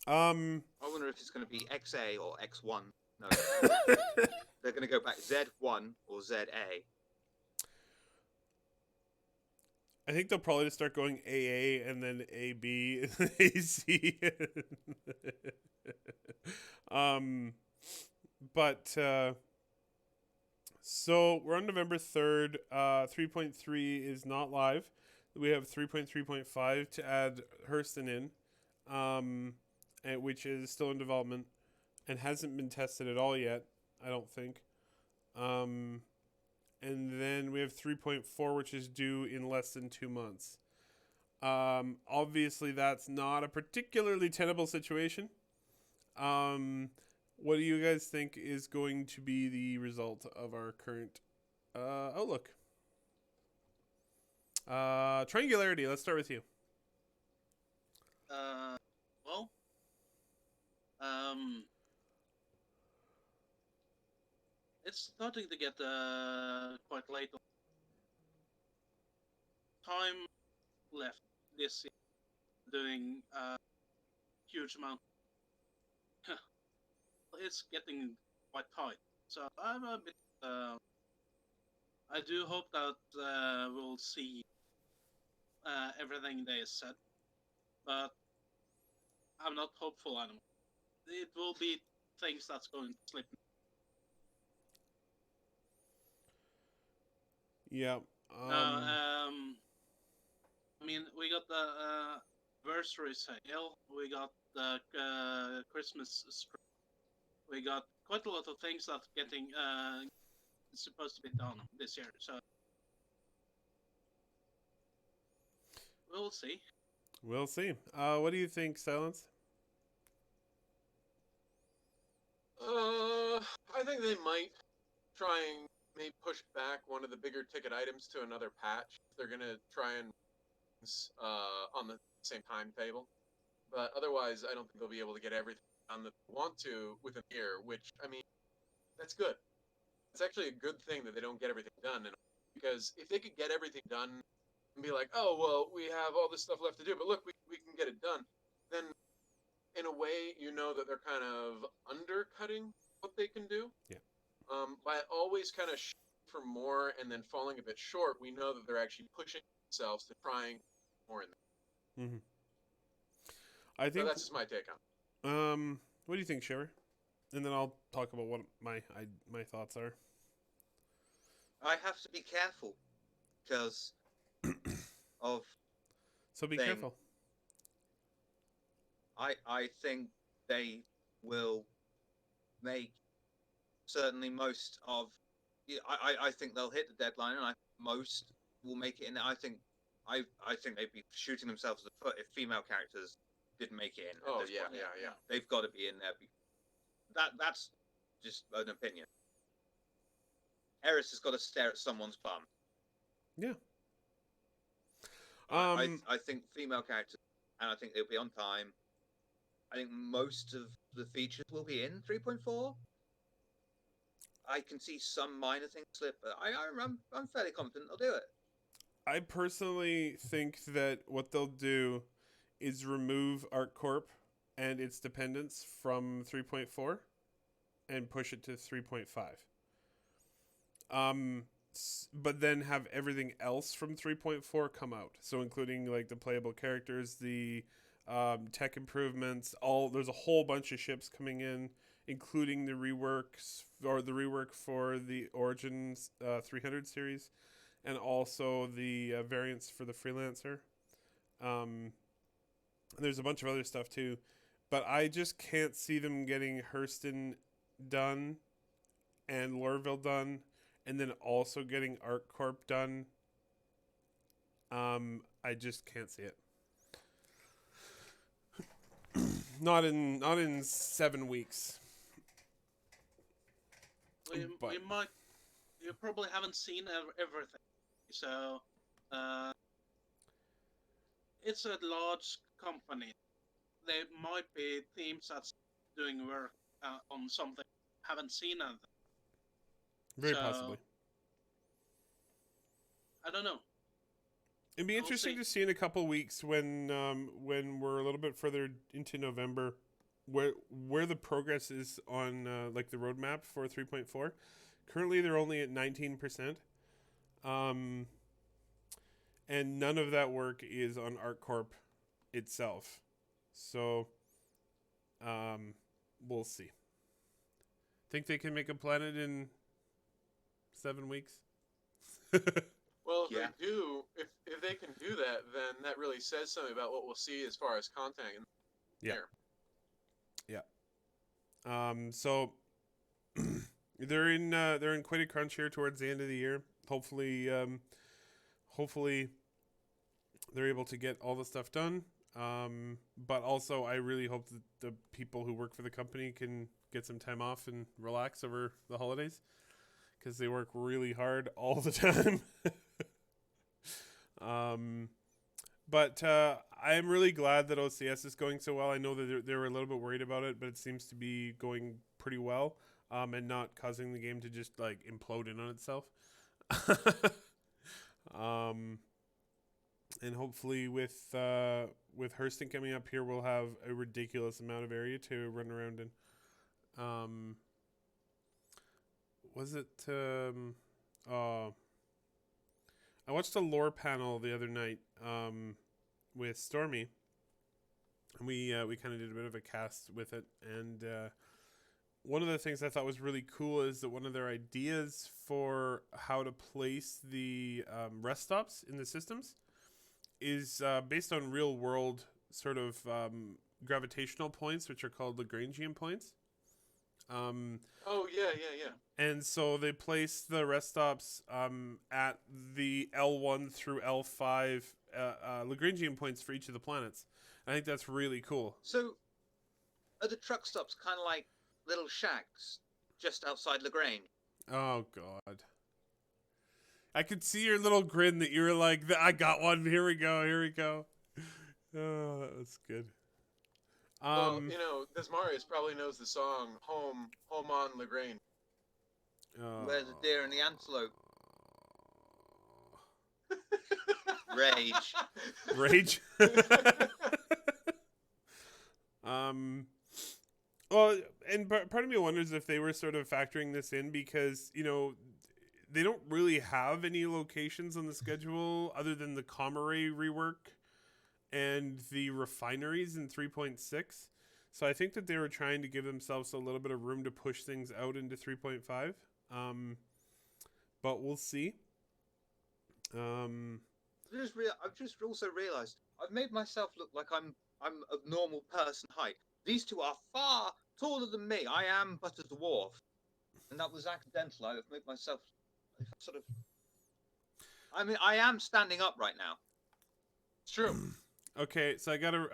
I wonder if it's going to be XA or X1. No, they're going to go back Z1 or ZA. I think they'll probably just start going AA and then AB and then AC. So we're on November 3rd. 3.3 is not live. We have 3.3.5 to add Hurston in, which is still in development and hasn't been tested at all yet, I don't think. and then we have 3.4, which is due in less than 2 months. Obviously, that's not a particularly tenable situation. What do you guys think is going to be the result of our current outlook? Triangularity, let's start with you. Well, it's starting to get quite late. Time left this year doing a huge amount. It's getting quite tight. So I'm a bit. I do hope that we'll see everything they said, but I'm not hopeful anymore. It will be things that's going to slip. Yeah. I mean, we got the anniversary sale. We got the Christmas spree. We got quite a lot of things that's getting supposed to be done this year. So we'll see. We'll see. What do you think, Psylence? I think they might try and maybe push back one of the bigger ticket items to another patch. They're gonna try and on the same timetable, but otherwise, I don't think they'll be able to get everything done that they want to within a year. Which, I mean, that's good. It's actually a good thing that they don't get everything done, because if they could get everything done and be like, oh well, we have all this stuff left to do, but look, we can get it done, then in a way, you know that they're kind of undercutting what they can do. Yeah. By always kind of for more and then falling a bit short, we know that they're actually pushing themselves to trying more in there. Mm-hmm. I think so that's just my take on it. What do you think, Shiver? And then I'll talk about what my thoughts are. I have to be careful because of. So be thing. careful. I think they will make certainly most of. I think they'll hit the deadline, and most will make it in. I think they'd be shooting themselves in the foot if female characters didn't make it in. Oh yeah. They've got to be in there. That's just an opinion. Eris has got to stare at someone's bum. Yeah. I think female characters, and I think they'll be on time. I think most of the features will be in 3.4. I can see some minor things slip, but I'm fairly confident they'll do it. I personally think that what they'll do is remove ArcCorp and its dependents from 3.4 and push it to 3.5. But then have everything else from 3.4 come out. So including like the playable characters, the tech improvements, there's a whole bunch of ships coming in, including the reworks or the rework for the Origins 300 series, and also the variants for the Freelancer. There's a bunch of other stuff too, but I just can't see them getting Hurston done and Lorville done, and then also getting ArcCorp done. I just can't see it. Not in 7 weeks. You probably haven't seen everything, so it's a large company. There might be teams that's doing work on something haven't seen anything. Very possibly. I don't know. It'd be interesting to see in a couple weeks when we're a little bit further into November, where the progress is on like the roadmap for 3.4. Currently, they're only at 19%, and none of that work is on ArcCorp itself. So, we'll see. Think they can make a planet in 7 weeks? Well, if they do, if they can do that, then that really says something about what we'll see as far as content in the year. Yeah. So, they're in quite a crunch here towards the end of the year. Hopefully they're able to get all the stuff done. But also I really hope that the people who work for the company can get some time off and relax over the holidays, because they work really hard all the time. But I'm really glad that OCS is going so well. I know that they were a little bit worried about it, but it seems to be going pretty well, and not causing the game to just like implode in on itself. And hopefully with Hurston coming up here, we'll have a ridiculous amount of area to run around in. Was it? I watched a lore panel the other night with Stormy, and we kind of did a bit of a cast with it. And one of the things I thought was really cool is that one of their ideas for how to place the rest stops in the systems is based on real world sort of gravitational points, which are called Lagrangian points. Oh yeah. And so they place the rest stops at the L1 through L5 Lagrangian points for each of the planets. I think that's really cool. So, are the truck stops kind of like little shacks just outside Lagrange? Oh, God. I could see your little grin that you were like, I got one. Here we go. Oh, that was good. Well, Desmarius probably knows the song Home on Lagrange. Where the deer and the antelope. Rage. Rage? Well, and part of me wonders if they were sort of factoring this in because, they don't really have any locations on the schedule other than the Comare rework and the refineries in 3.6. So I think that they were trying to give themselves a little bit of room to push things out into 3.5. But we'll see. I've just also realised I've made myself look like I'm of normal person height. These two are far taller than me. I am but a dwarf, and that was accidental. I've made myself sort of. I mean, I am standing up right now. It's true. Okay, so I gotta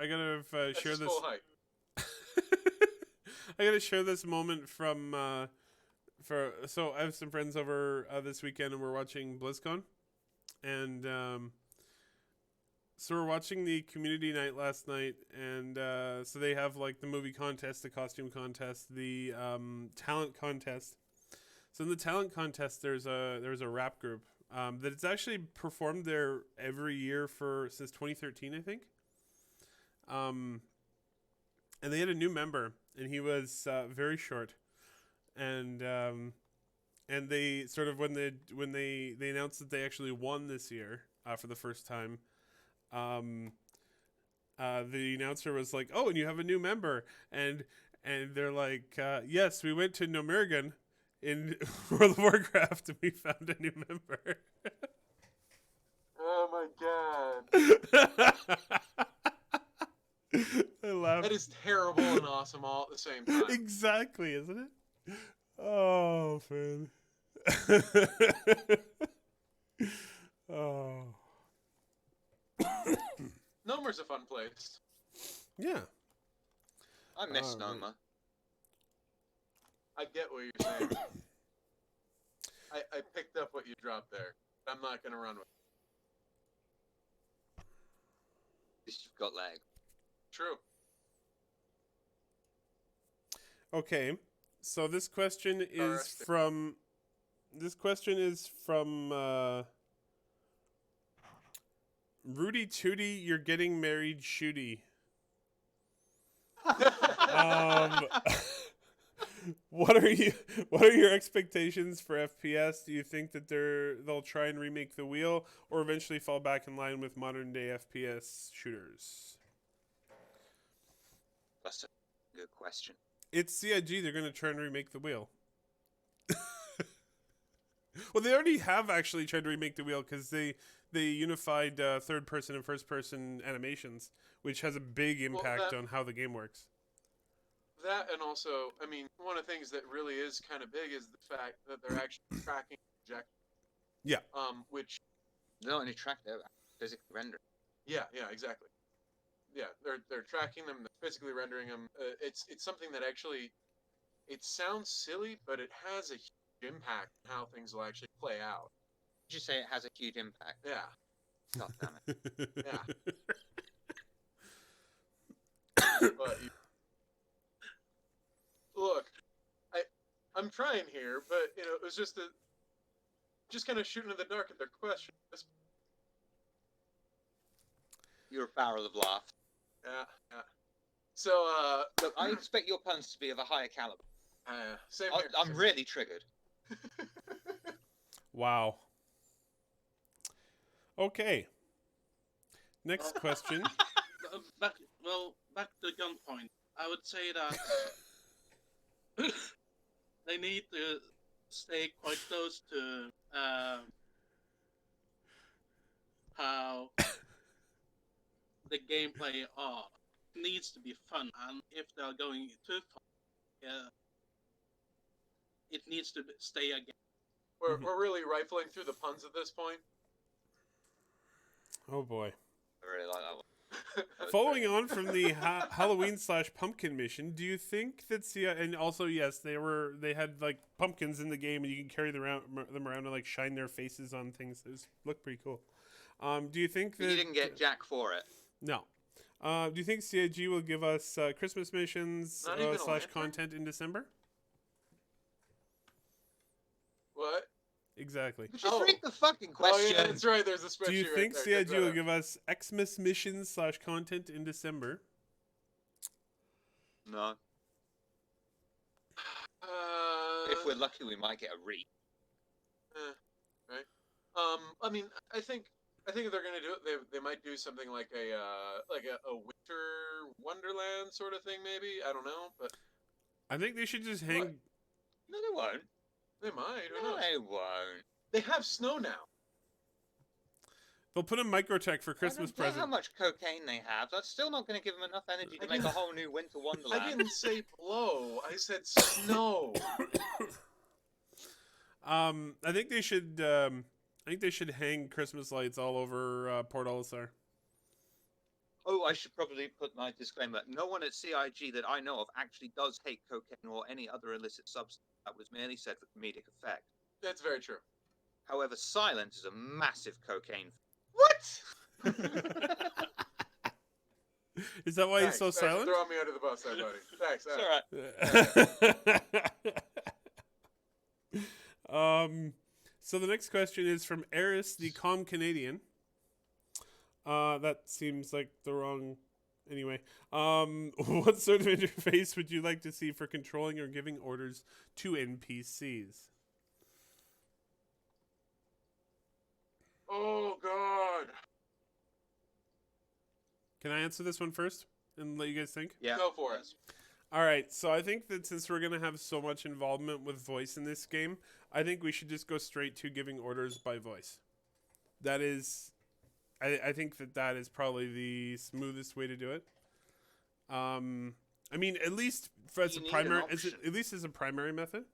share this. Full height. I gotta share this moment from so I have some friends over this weekend and we're watching BlizzCon, and so we're watching the community night last night, and so they have like the movie contest, the costume contest, the talent contest. So in the talent contest, there's a rap group that it's actually performed there every year since 2013, I think. And they had a new member, and he was very short, and they sort of when they announced that they actually won this year for the first time, the announcer was like, "Oh, and you have a new member," and they're like, "Yes, we went to Nomirgan in World of Warcraft, and we found a new member." Oh my god. I laughed. That is terrible and awesome all at the same time. Exactly, isn't it? Oh, man. Oh. Nomer's a fun place. Yeah. I miss Noma. I get what you're saying. I picked up what you dropped there. I'm not going to run with it. You've got leg. True. Okay. So this question is from Rudy Tooty, you're getting married, Shooty. What are your expectations for FPS? Do you think that they'll try and remake the wheel or eventually fall back in line with modern day FPS shooters? That's a good question. It's CIG, they're going to try and remake the wheel. Well, they already have actually tried to remake the wheel because they unified third person and first person animations, which has a big impact on how the game works. That, and also, I mean, one of the things that really is kind of big is the fact that they're actually tracking projections. Yeah. Which, They don't only track, they're physically rendering. yeah, exactly. Yeah, they're tracking them, they're physically rendering them. It's something that actually, it sounds silly, but it has a huge impact on how things will actually play out. Did you say it has a huge impact? Yeah, God damn it. yeah. But look, I'm trying here, but it was just kind of shooting in the dark at their question. You're a barrel of laughs. Yeah. So, Look, I expect your puns to be of a higher caliber. same here. I'm really triggered. Wow. Okay. Next question. Back to gunpoint. I would say that they need to stay quite close to how the gameplay needs to be fun, and if they're going too far, it needs to stay again. We're really rifling through the puns at this point. Oh boy. I really like that one. Following on from the Halloween/pumpkin mission, do you think that and also yes, they had like pumpkins in the game and you can carry them around and like shine their faces on things. It looked pretty cool. Do you think that You didn't get Jack for it? No. Do you think CIG will give us Christmas missions / content in December? What? Exactly. Just read the fucking question. Oh yeah, that's right. There's a spreadsheet. Do you think right there. CIG will give us Xmas missions / content in December? No. If we're lucky, we might get a re. Right. I mean, I think if they're gonna do it, they might do something like a winter wonderland sort of thing, maybe. I don't know, but I think they should just hang. What? No, they won't. They might. Who No, knows? they won't. They have snow now. They'll put a microtech for Christmas I don't care present. how much cocaine they have. That's still not going to give them enough energy to make a whole new winter wonderland. I didn't say blow. I said snow. I think they should. I think they should hang Christmas lights all over Port Olisar. Oh, I should probably put my disclaimer. No one at CIG that I know of actually does hate cocaine or any other illicit substance. That was merely said for comedic effect. That's very true. However, Psylence is a massive cocaine. What? Is that why he's so Thanks silent? for throwing me under the bus there, buddy. Thanks. It's all right. So the next question is from Eris, the calm Canadian. That seems like the wrong. Anyway, what sort of interface would you like to see for controlling or giving orders to NPCs? Oh God. Can I answer this one first and let you guys think? Yeah. Go for it. All right, so I think that since we're going to have so much involvement with voice in this game, I think we should just go straight to giving orders by voice. That is, I think that is probably the smoothest way to do it. I mean, at least as a primary, at least as a primary method.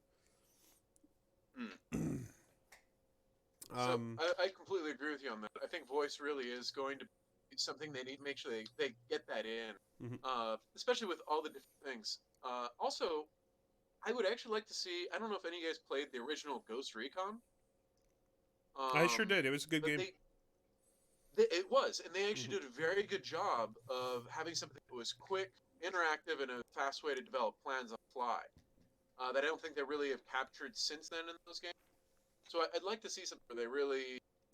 So I completely agree with you on that. I think voice really is going to be something they need to make sure they get that in, especially with all the different things. Also, I would actually like to see. I don't know if any of you guys played the original Ghost Recon. I sure did. It was a good game. It was, and they actually did a very good job of having something that was quick, interactive, and a fast way to develop plans on the fly. That I don't think they really have captured since then in those games. So I'd like to see something where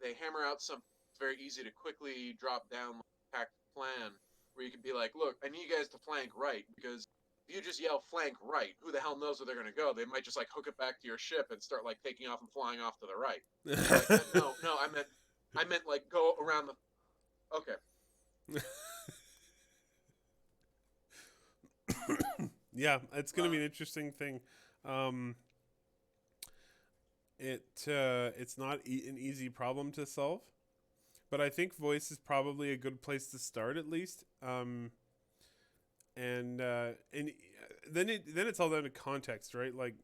they hammer out something that's very easy to quickly drop down like a tactical plan, where you can be like, look, I need you guys to flank right, because if you just yell flank right, who the hell knows where they're going to go? They might just like hook it back to your ship and start like taking off and flying off to the right. No, I meant like go around the. Okay. Yeah, it's going to be an interesting thing. It's not an easy problem to solve, but I think voice is probably a good place to start at least. and then it's all down to context, right? Like,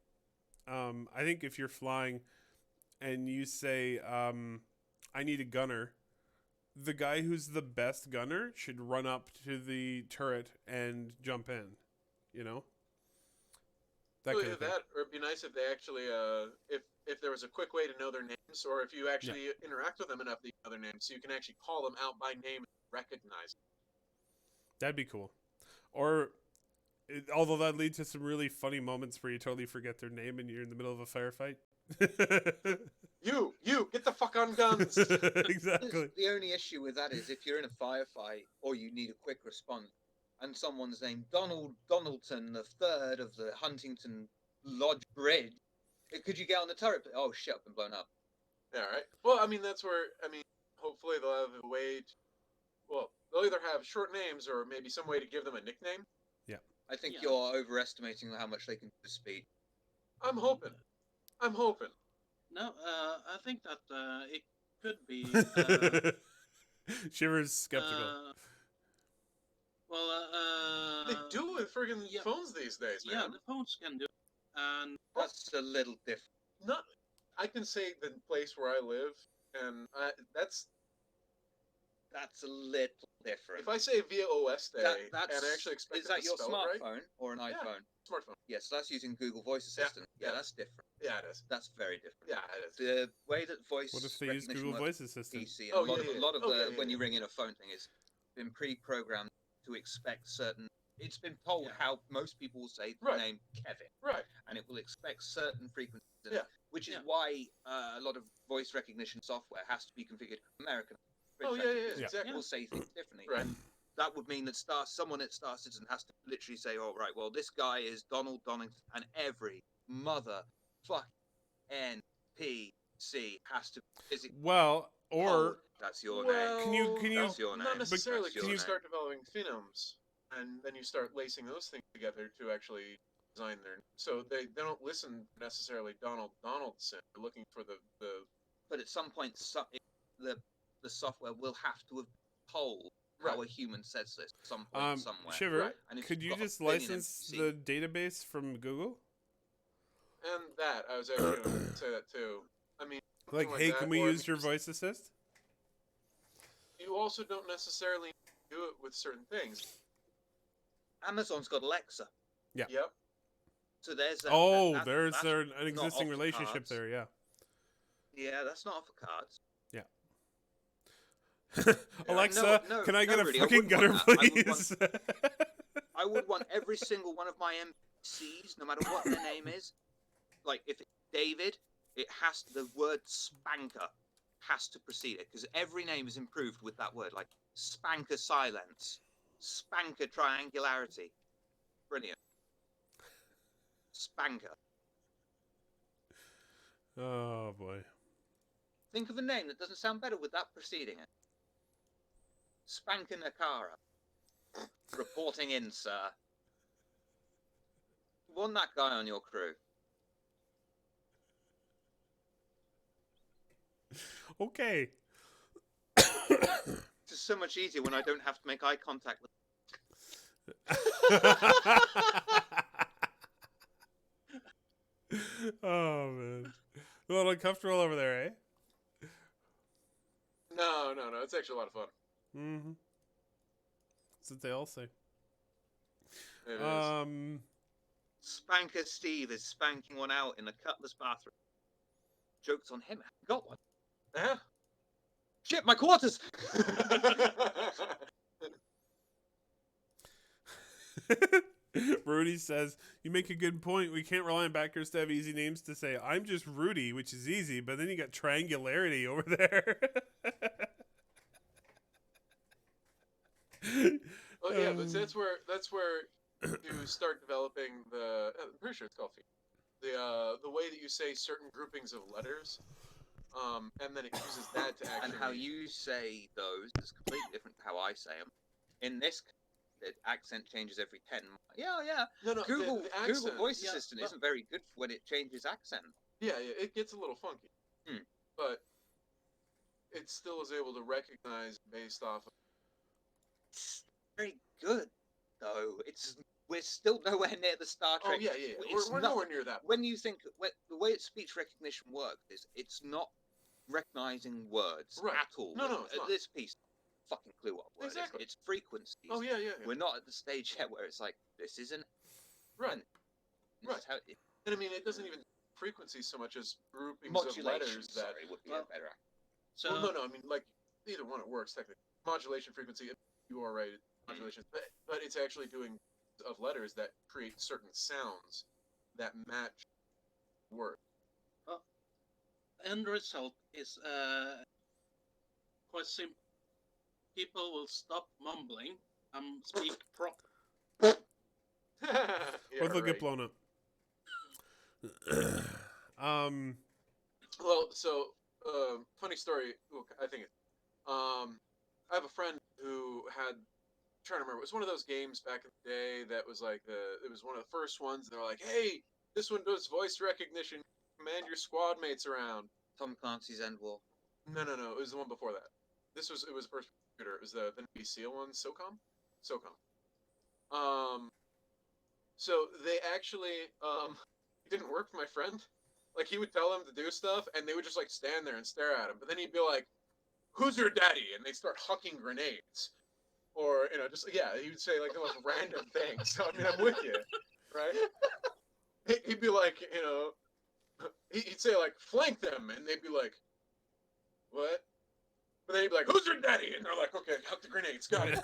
I think if you're flying and you say, I need a gunner, the guy who's the best gunner should run up to the turret and jump in, you know? That kind of thing. That, or it'd be nice if they actually, if there was a quick way to know their names, or if you actually interact with them enough that you know their names, so you can actually call them out by name and recognize them. That'd be cool. Or, although that leads to some really funny moments where you totally forget their name and you're in the middle of a firefight. You, get the fuck on guns! Exactly. The only issue with that is if you're in a firefight or you need a quick response, and someone's named Donaldson the Third of the Huntington Lodge Bridge, could you get on the turret? Oh shit, I've been blown up. Yeah, right. Well, I mean, that's where, hopefully they'll have a way to, well, they'll either have short names or maybe some way to give them a nickname. Yeah. I think you're overestimating how much they can do speed. I'm hoping. No, I think that it could be. Shiver's skeptical. They do with friggin' phones these days, man. Yeah, the phones can do it. And that's a little different. I can say the place where I live, and that's a little different. If I say via OS Day, and I actually expect is that your smartphone right? Or an iPhone? Smartphone. Yes, that's using Google Voice Assistant. Yeah, that's different. Yeah, it is. That's very different. Yeah, it is. The way that voice what if they use Google Voice Assistant? PC, a lot of when you ring in a phone thing is been pre-programmed to expect certain. It's been told how most people will say the name Kevin, right? And it will expect certain frequencies. Yeah. Which is why a lot of voice recognition software has to be configured American. Exactly. Will say things differently. Right. And that would mean that someone at Star Citizen has to literally say, "Oh, right, well, this guy is Donald Donington," and every mother fuck NPC has to physically. Well, or that's your name. Can you? That's your name. Not necessarily. Because you name. start developing phonemes, and then you start lacing those things together to actually design their. So they don't listen necessarily Donaldson. They're looking for the. But at some point, the software will have to have told how a human says this at some point somewhere. Shiver, could you just license the database from Google? And that, I was actually going to say that too. I mean, like hey, can we use your voice assist? You also don't necessarily do it with certain things. Amazon's got Alexa. Yeah. Yep. So there's there's an existing relationship there, yeah. Yeah, that's not off the cards. Yeah. Alexa, can I get a fucking gunner, please? I would want every single one of my NPCs, no matter what their name is. Like, if it's David, the word spanker has to precede it, because every name is improved with that word. Like, spanker Psylence, spanker Triangularity. Brilliant. Spanker. Oh, boy. Think of a name that doesn't sound better with that preceding it. Spanker Nehkara. Reporting in, sir. You want that guy on your crew. Okay. It's just so much easier when I don't have to make eye contact with Oh, man. A little uncomfortable over there, eh? No. It's actually a lot of fun. Mm-hmm. That's what they all say. It is. Spanker Steve is spanking one out in a cutlass bathroom. Joke's on him. I haven't got one. Yeah. Shit, my quarters! Rudy says, you make a good point. We can't rely on backers to have easy names to say. I'm just Rudy, which is easy, but then you got Triangularity over there. Well, yeah, but that's where you start developing I'm pretty sure it's called the way that you say certain groupings of letters, and then it uses that to actually. And how you say those is completely different to how I say them. In this, the accent changes every 10. Yeah. No. Google accent, Voice Assistant isn't very good for when it changes accent. Yeah, it gets a little funky, but it still is able to recognize based off of. It's very good, though. we're still nowhere near the Star Oh Trek. yeah. It's We're not- nowhere near that. When you think the way speech recognition works is it's not recognizing words Right. at all. No, it's not. This piece, fucking clue what word Exactly. it's frequencies. Oh yeah. We're not at the stage yet where it's like this isn't Right. this Right. is how it, And I mean, it doesn't even frequencies so much as groupings modulation. of letters that. Sorry, would be Well, a better. So Well, no. I mean, like either one, it works technically. Modulation frequency, you are right. Modulation, but it's actually doing of letters that create certain sounds that match words. end result is quite simple. People will stop mumbling and speak proper. Yeah, Or they'll right. get blown up. Well, so funny story. Look, I think I have a friend who had. Trying to remember, it was one of those games back in the day that was like it was one of the first ones. And they're like, "Hey, this one does voice recognition. Command your squad mates around." Tom Clancy's End War. No. It was the one before that. It was first computer. It was the Navy SEAL one, SOCOM. So they actually it didn't work for my friend. Like he would tell them to do stuff, and they would just like stand there and stare at him. But then he'd be like, "Who's your daddy?" And they'd start hucking grenades, or just he would say like the most random things. So I mean, I'm with you, right? He'd be like, he'd say like, "Flank them," and they'd be like, "What?" But then he'd be like, "Who's your daddy?" And they're like, "Okay, huck the grenades, got it."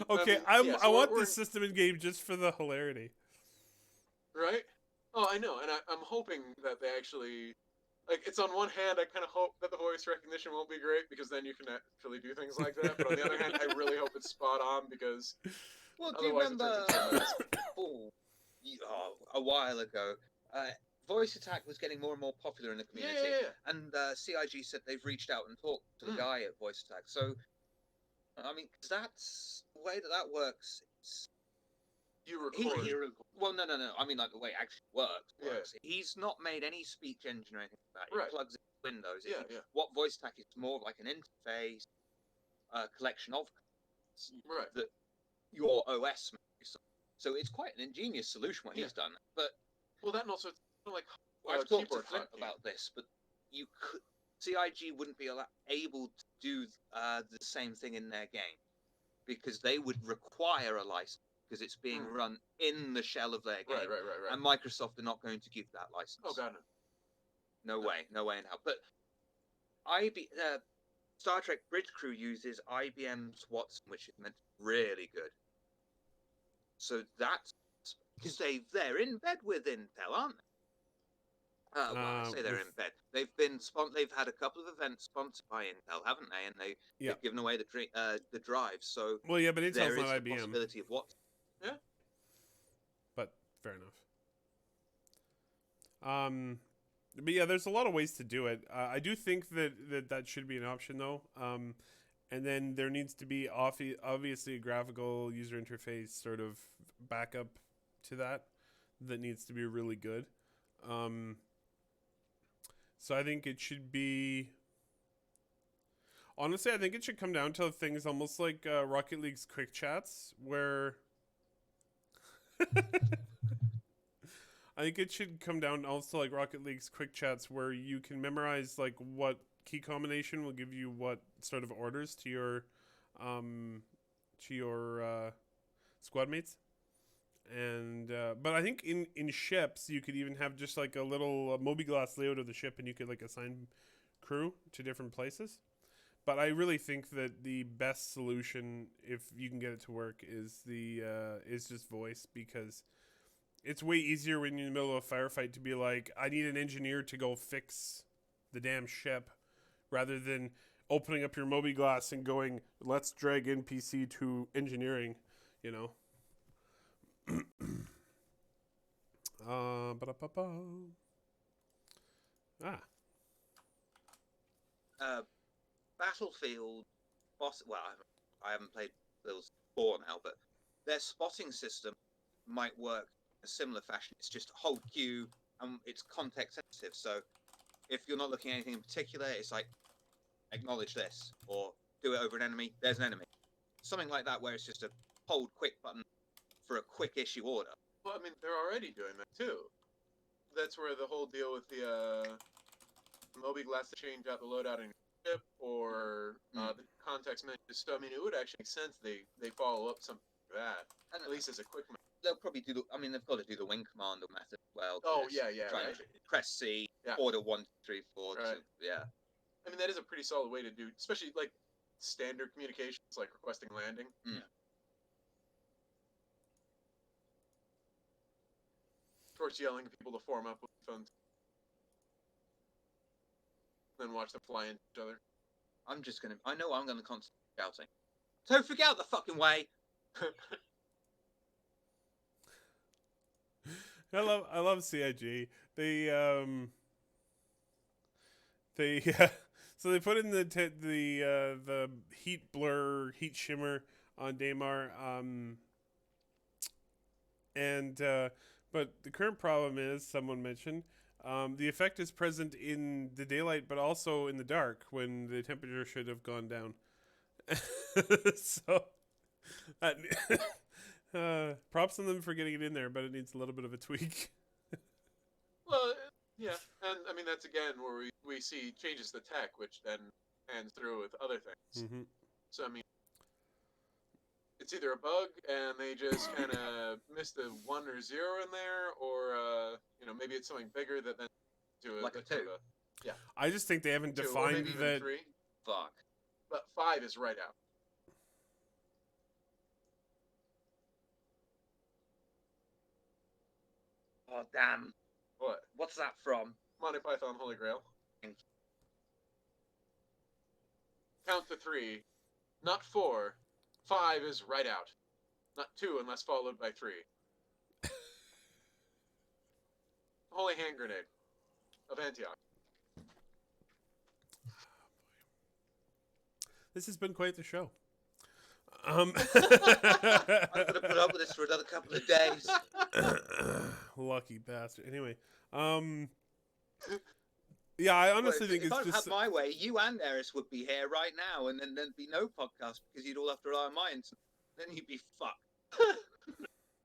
Okay, I mean, I want we're this system in game just for the hilarity. right? Oh, I know, and I'm hoping that they actually, like, it's on one hand, I kind of hope that the voice recognition won't be great because then you can actually do things like that. But on the other hand, I really hope it's spot on because Well, do you otherwise it remember turns into a mess. a while ago, voice attack was getting more and more popular in the community, Yeah. and CIG said they've reached out and talked to the Mm. guy at voice attack. So, I mean, 'cause that's the way that works. You He- record. he- Well, no. I mean, like the way it actually works. Yeah. He's not made any speech engine or anything like that. Right. He plugs in Windows. Yeah. What voice attack is more like an interface, collection of Right. that your OS makes. So it's quite an ingenious solution what he's done. But Well, that and also it's kind of like I've talked to keyboard Flint hotkey. about this, but you could CIG wouldn't be able to do the same thing in their game because they would require a license because it's being run in the shell of their game. Right. And Microsoft are not going to give that license. Oh god, no. No way in hell. But Star Trek Bridge Crew uses IBM's Watson, which is meant to be really good. So that's because they're in bed with Intel, aren't they? Well, I say they're in bed. They've had a couple of events sponsored by Intel, haven't they? And they've given away the drives. So Well, yeah, but Intel's there is not the IBM. possibility of what. But fair enough. But yeah, there's a lot of ways to do it. I do think that should be an option though. And then there needs to be obviously a graphical user interface sort of backup to that needs to be really good. So I think it should be. Honestly, I think it should come down to things almost like Rocket League's quick chats, where I think it should come down also like Rocket League's quick chats, where you can memorize like what key combination will give you what sort of orders to your squad mates. And but I think in ships you could even have just like a little mobi-glass layout of the ship, and you could like assign crew to different places. But I really think that the best solution, if you can get it to work, is just voice, because it's way easier when you're in the middle of a firefight to be like, I need an engineer to go fix the damn ship, rather than opening up your mobi-glass and going, let's drag NPC to engineering, you know. Battlefield, well, I haven't played Battlefield 4 now, but their spotting system might work in a similar fashion. It's just hold Q, and it's context sensitive. So if you're not looking at anything in particular, it's like acknowledge this, or do it over an enemy. There's an enemy. something like that where it's just a hold quick button for a quick issue order. Well, I mean, they're already doing that too. That's where the whole deal with the Moby Glass to change out the loadout in your ship, or the context menu. So, I mean, it would actually make sense they follow up something like that, And at least as a quick method. they'll probably do they've got to do the wing commander method as well. Oh, Just yeah, try and right. press C, Yeah. order 1, 2, 3, 4. Right. Yeah. I mean, that is a pretty solid way to do, especially like standard communications, like requesting landing. Mm. Yeah. Of course, yelling at people to form up with phones. Then watch them fly into each other. I know I'm gonna constantly shouting. So forget out the fucking way. I love CIG. They so they put in the heat blur, heat shimmer on Daymar, but the current problem is, someone mentioned, the effect is present in the daylight but also in the dark when the temperature should have gone down. So props on them for getting it in there, but it needs a little bit of a tweak. Well, yeah, and I mean that's again where we see changes to tech, which then hands through with other things. Mm-hmm. So I mean, it's either a bug and they just kind of missed a 1 or 0 in there, or maybe it's something bigger that then do Like a 2. Yeah, I just think they haven't 2, or defined maybe even that. 3. Fuck. But 5 is right out. Oh damn. What? What's that from? Monty Python Holy Grail. Count to 3, not 4. 5 is right out. Not 2 unless followed by 3. Holy hand grenade of Antioch. This has been quite the show. I'm gonna put up with this for another couple of days. Lucky bastard. Anyway, yeah, I honestly think if it's I just had my way, you and Eris would be here right now, and then there'd be no podcast because you'd all have to rely on mine. Then you'd be fucked.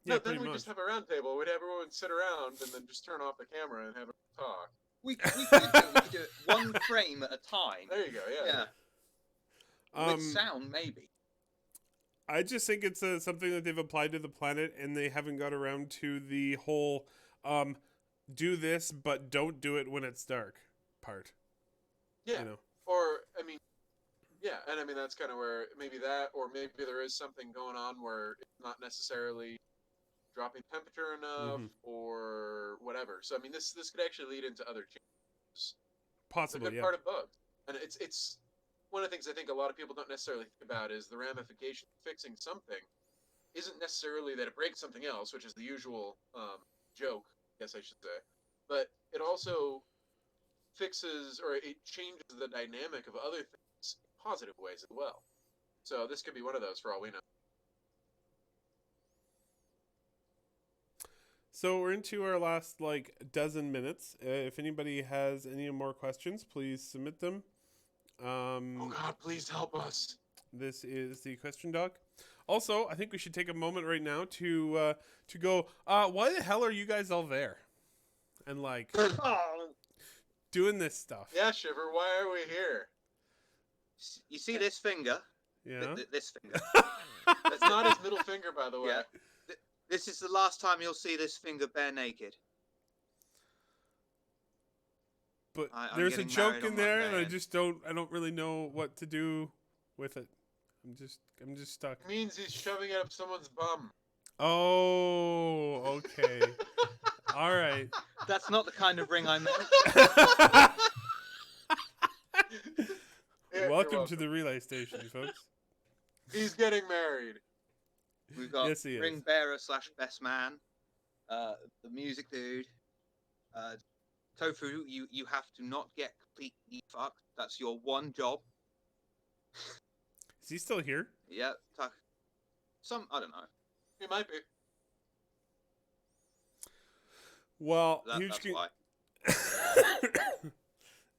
yeah, No, pretty then we much. just have a round table. We'd have everyone sit around and then just turn off the camera and have a talk. We could do it one frame at a time. There you go. Yeah. Um, With sound, maybe. I just think it's something that they've applied to the planet, and they haven't got around to the whole do this, but don't do it when it's dark part. Yeah. You know? Or I mean, yeah, and I mean that's kind of where maybe that, or maybe there is something going on where it's not necessarily dropping temperature enough, or whatever. So I mean, this could actually lead into other changes. Possibly, It's a good part of bugs, and it's one of the things I think a lot of people don't necessarily think about is the ramification of fixing something isn't necessarily that it breaks something else, which is the usual joke, I guess I should say, but it also fixes, or it changes the dynamic of other things in positive ways as well. So this could be one of those for all we know. So we're into our last dozen minutes. If anybody has any more questions, please submit them. Oh God, please help us. This is the question doc. Also, I think we should take a moment right now to go. Why the hell are you guys all there? And doing this stuff. Yeah, Shiver, why are we here? You see this finger? Yeah. This finger. That's not his middle finger, by the way. Yeah. This is the last time you'll see this finger bare naked. But I'm there's a getting joke married in on there, Monday, and I don't really know what to do with it. I'm just stuck. It means he's shoving it up someone's bum. Oh, okay. All right. That's not the kind of ring I meant. Yeah, Welcome to the relay station, folks. He's getting married. We've got Yes, he is. ring bearer / best man, the music dude. Tofu, you have to not get completely fucked. That's your one job. Is he still here? Yeah, I don't know. He might be. Well, That's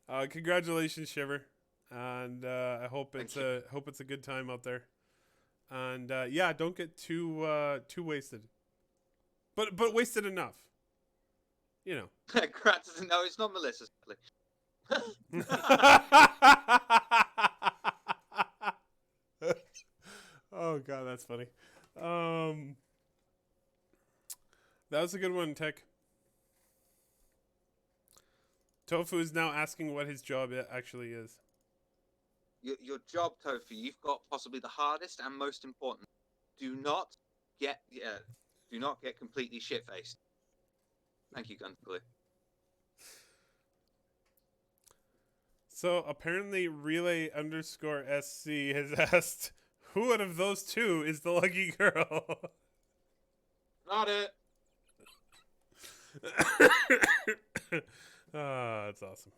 why. Congratulations, Shiver, and I hope Thank it's a good time out there. And yeah, don't get too wasted. But wasted enough. You know. Krat doesn't know it's not Melissa. Oh god, that's funny. That was a good one, Tech. Tofu is now asking what his job actually is. Your job, Tofu, you've got possibly the hardest and most important. Do not get completely shit-faced. Thank you, Gunterglue. So apparently Relay_SC has asked, who out of those two is the lucky girl? Not it. Ah, that's awesome.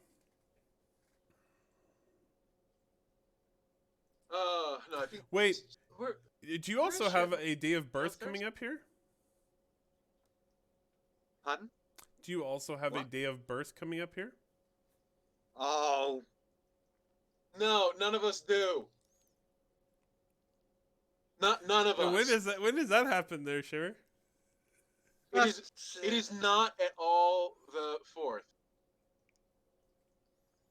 No, I think. Wait, Where, do you also Where's have Shiver? a day of birth Downstairs? coming up here? Pardon? Do you also have a What? day of birth coming up here? Oh, no, none of us do. None of us. When does that happen there, Shiver? It is not at all the 4th.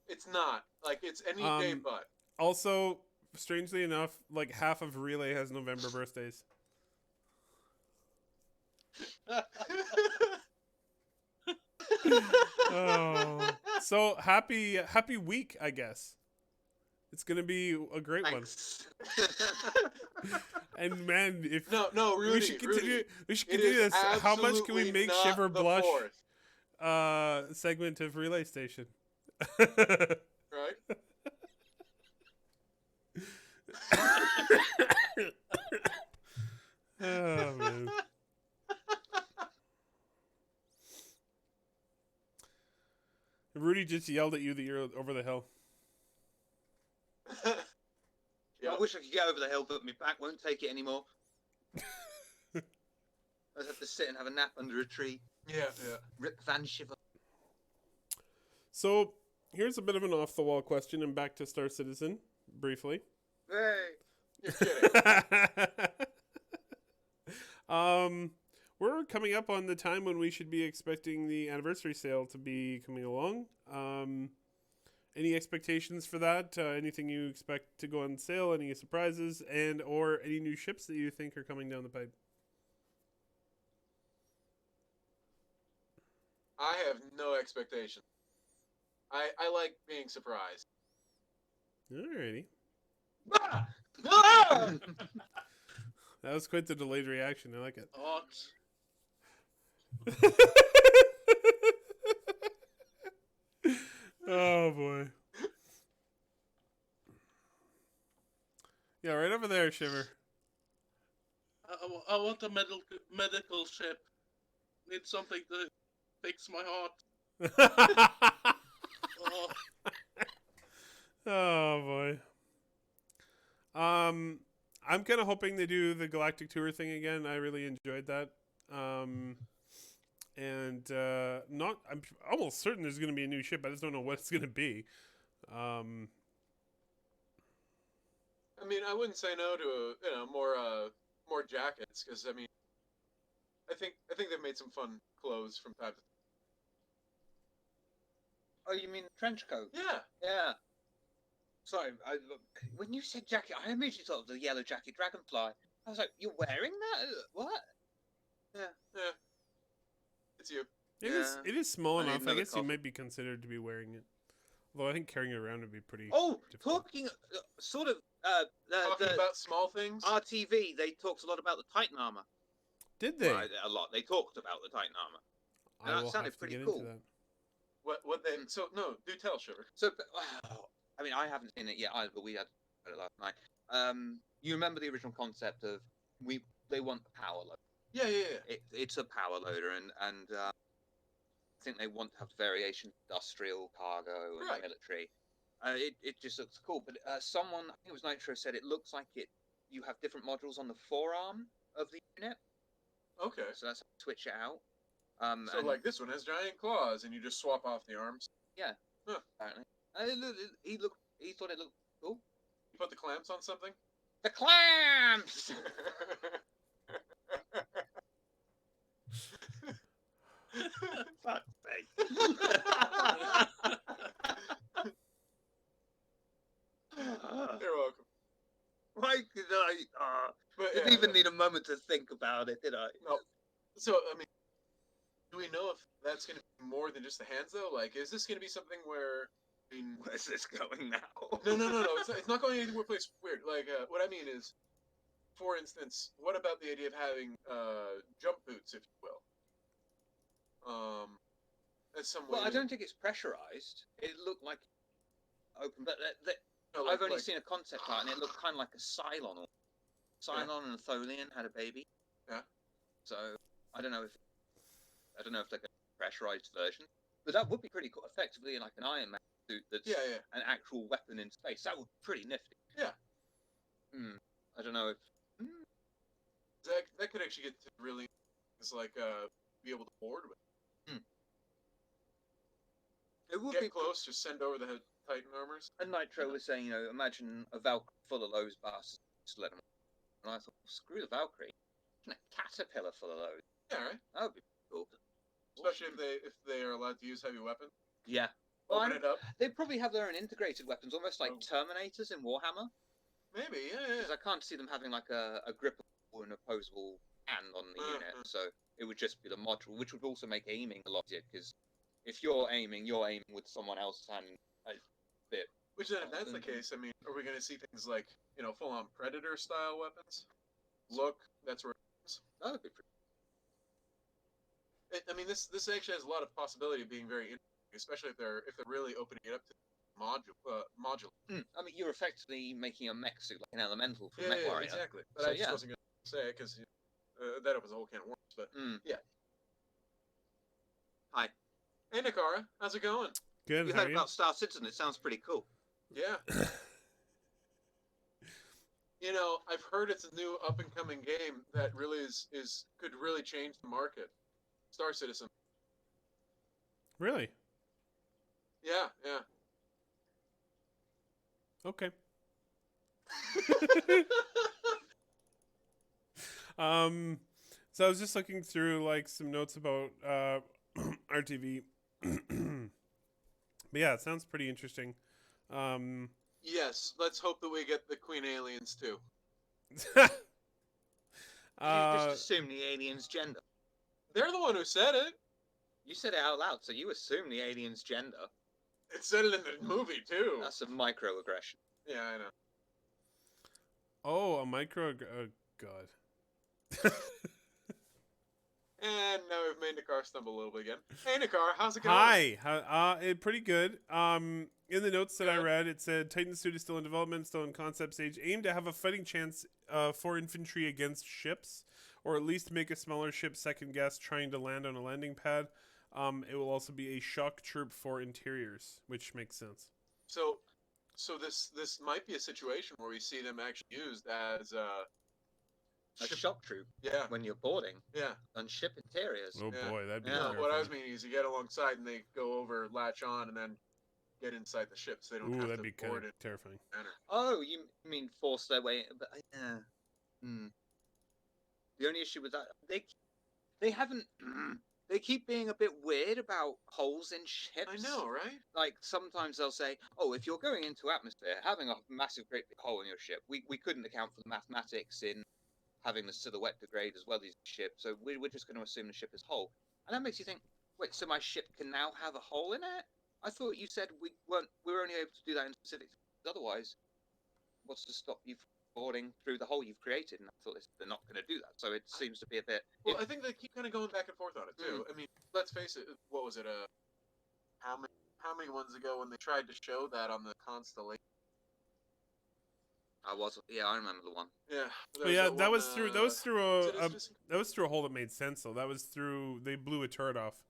It's not. Like, it's any day but. Also, strangely enough, like half of Relay has November birthdays. Oh, so happy week, I guess. It's gonna be a great thanks. one. And man, if No, Rudy. we should continue, Rudy, we should it continue is this. How much can we absolutely make not Shiver the blush? 4th, Segment of Relay Station. right? Oh man. Rudy just yelled at you that you're over the hill. Yep. I wish I could get over the hill, but my back won't take it anymore. I'd have to sit and have a nap under a tree. Yeah. Rip Van Shiver. So here's a bit of an off-the-wall question, and back to Star Citizen briefly. Hey. You're kidding. We're coming up on the time when we should be expecting the anniversary sale to be coming along. Any expectations for that? Anything you expect to go on sale? Any surprises or any new ships that you think are coming down the pipe? I have no expectation. I like being surprised. Alrighty. Ah! Ah! That was quite the delayed reaction. I like it. Hot. Oh boy. Yeah, right over there, Shiver. I want a medical ship. Need something to fix my heart. Oh, Oh boy. I'm kind of hoping they do the Galactic Tour thing again. I really enjoyed that. And I'm almost certain there's going to be a new ship. I just don't know what it's going to be. I mean, I wouldn't say no to more jackets, because I mean, I think they've made some fun clothes from time to time. Oh, you mean trench coat? Yeah. Yeah. Sorry, when you said jacket, I immediately thought of the yellow jacket dragonfly. I was like, you're wearing that? What? Yeah. It's you. It is small I need enough. I another guess you coffee. might be considered to be wearing it. Although I think carrying it around would be pretty. Oh, difficult. talking sort of Talking the about small things. RTV, they talked a lot about the Titan armor. Did they? Well, a lot. They talked about the Titan armor. I that will sounded have to pretty get cool. into that. What they? So no, do tell, Shiver. So, wow. I mean, I haven't seen it yet either, but we had it last night. You remember the original concept of they want the power loader. Yeah. It's a power loader, and I think they want to have variation industrial, cargo, and Right. military. It just looks cool. But someone, I think it was Nitro, said it looks like you have different modules on the forearm of the unit, Okay. so that's how you switch it out. So and like this one has giant claws, and you just swap off the arms. apparently, he thought it looked cool. You put the clamps on something. The clamps! Fuck's sake. You're welcome. Why did I? But Didn't even need a moment to think about it, did I? No. So I mean, do we know if that's going to be more than just the hands though? Like, is this going to be something where? I mean, Where's this going now? no. It's not going anywhere place weird. Like, what I mean is, for instance, what about the idea of having jump boots, if you will? As some way. Well, I don't think it's pressurized. It looked like open, but No, I've only seen a concept art, and it looked kind of like a Cylon. Cylon and Tholian had a baby. Yeah. So I don't know if they're going to pressurized version, but that would be pretty cool. Effectively, like an Iron Man suit that's an actual weapon in space. That would be pretty nifty. Yeah. I don't know if that could actually get to really, it's like be able to board with. it would Get be close, just send over the Titan armors. And Nitro was saying, imagine a Valkyrie full of those bastards. Just let them. And I thought, screw the Valkyrie. Imagine a caterpillar full of those. Yeah, right. That would be cool. Especially if they are allowed to use heavy weapons. Yeah. Well, Open it up. They probably have their own integrated weapons, almost like Terminators in Warhammer. Maybe, yeah. Because I can't see them having like a grippable and opposable hand on the unit. So it would just be the module, which would also make aiming a lot easier. Because if you're aiming with someone else's hand a bit. Which then, if that's the case, I mean, are we going to see things like, full-on Predator-style weapons? Look, that's where. That would be pretty. I mean, this actually has a lot of possibility of being very interesting, especially if they're really opening it up to modular. I mean, you're effectively making a mech suit, like an elemental from Yeah, MechWarrior. exactly. But So, I just wasn't going to say it because that opens a whole can of worms. But yeah. Hi. Hey, Nehkara, how's it going? Good. You How heard are you? about Star Citizen? It sounds pretty cool. Yeah. I've heard it's a new up-and-coming game that really could really change the market. Star Citizen. Really? Yeah. Okay. So I was just looking through like some notes about RTV. But yeah, it sounds pretty interesting. Yes, let's hope that we get the Queen Aliens too. You just assume the alien's gender. They're the one who said it. You said it out loud, so you assume the alien's gender. It said it in the movie too. That's a microaggression. Yeah, I know. Oh, a micro. God. And now we've made Nehkara stumble a little bit again. Hey, Nehkara, how's it going? Hi. Pretty good. In the notes that I read, it said Titan suit is still in development, still in concept stage. Aim to have a fighting chance for infantry against ships, or at least make a smaller ship second guess trying to land on a landing pad. It will also be a shock troop for interiors, which makes sense. So this might be a situation where we see them actually used as A shock troop. Yeah. When you're boarding. Yeah. On ship interiors. Oh boy, that'd be. No, what I was meaning is you get alongside and they go over, latch on, and then get inside the ship, so they don't have that'd to be kind board of it. terrifying. Oh, you mean force their way? But The only issue with that, they haven't. They keep being a bit weird about holes in ships. I know, right? Like, sometimes they'll say, oh, if you're going into atmosphere, having a massive, great big hole in your ship, we couldn't account for the mathematics in having the silhouette degrade as well as the ship, so we're just going to assume the ship is whole. And that makes you think, wait, so my ship can now have a hole in it? I thought you said we were only able to do that in specific. Otherwise, what's to stop you from boarding through the hole you've created? And I thought they're not going to do that. So it seems to be a bit. Well, I think they keep kind of going back and forth on it too. I mean, let's face it. What was it? How many ones ago when they tried to show that on the Constellation? I remember the one. Yeah. But yeah, that was through a hole that made sense though. That was through they blew a turret off.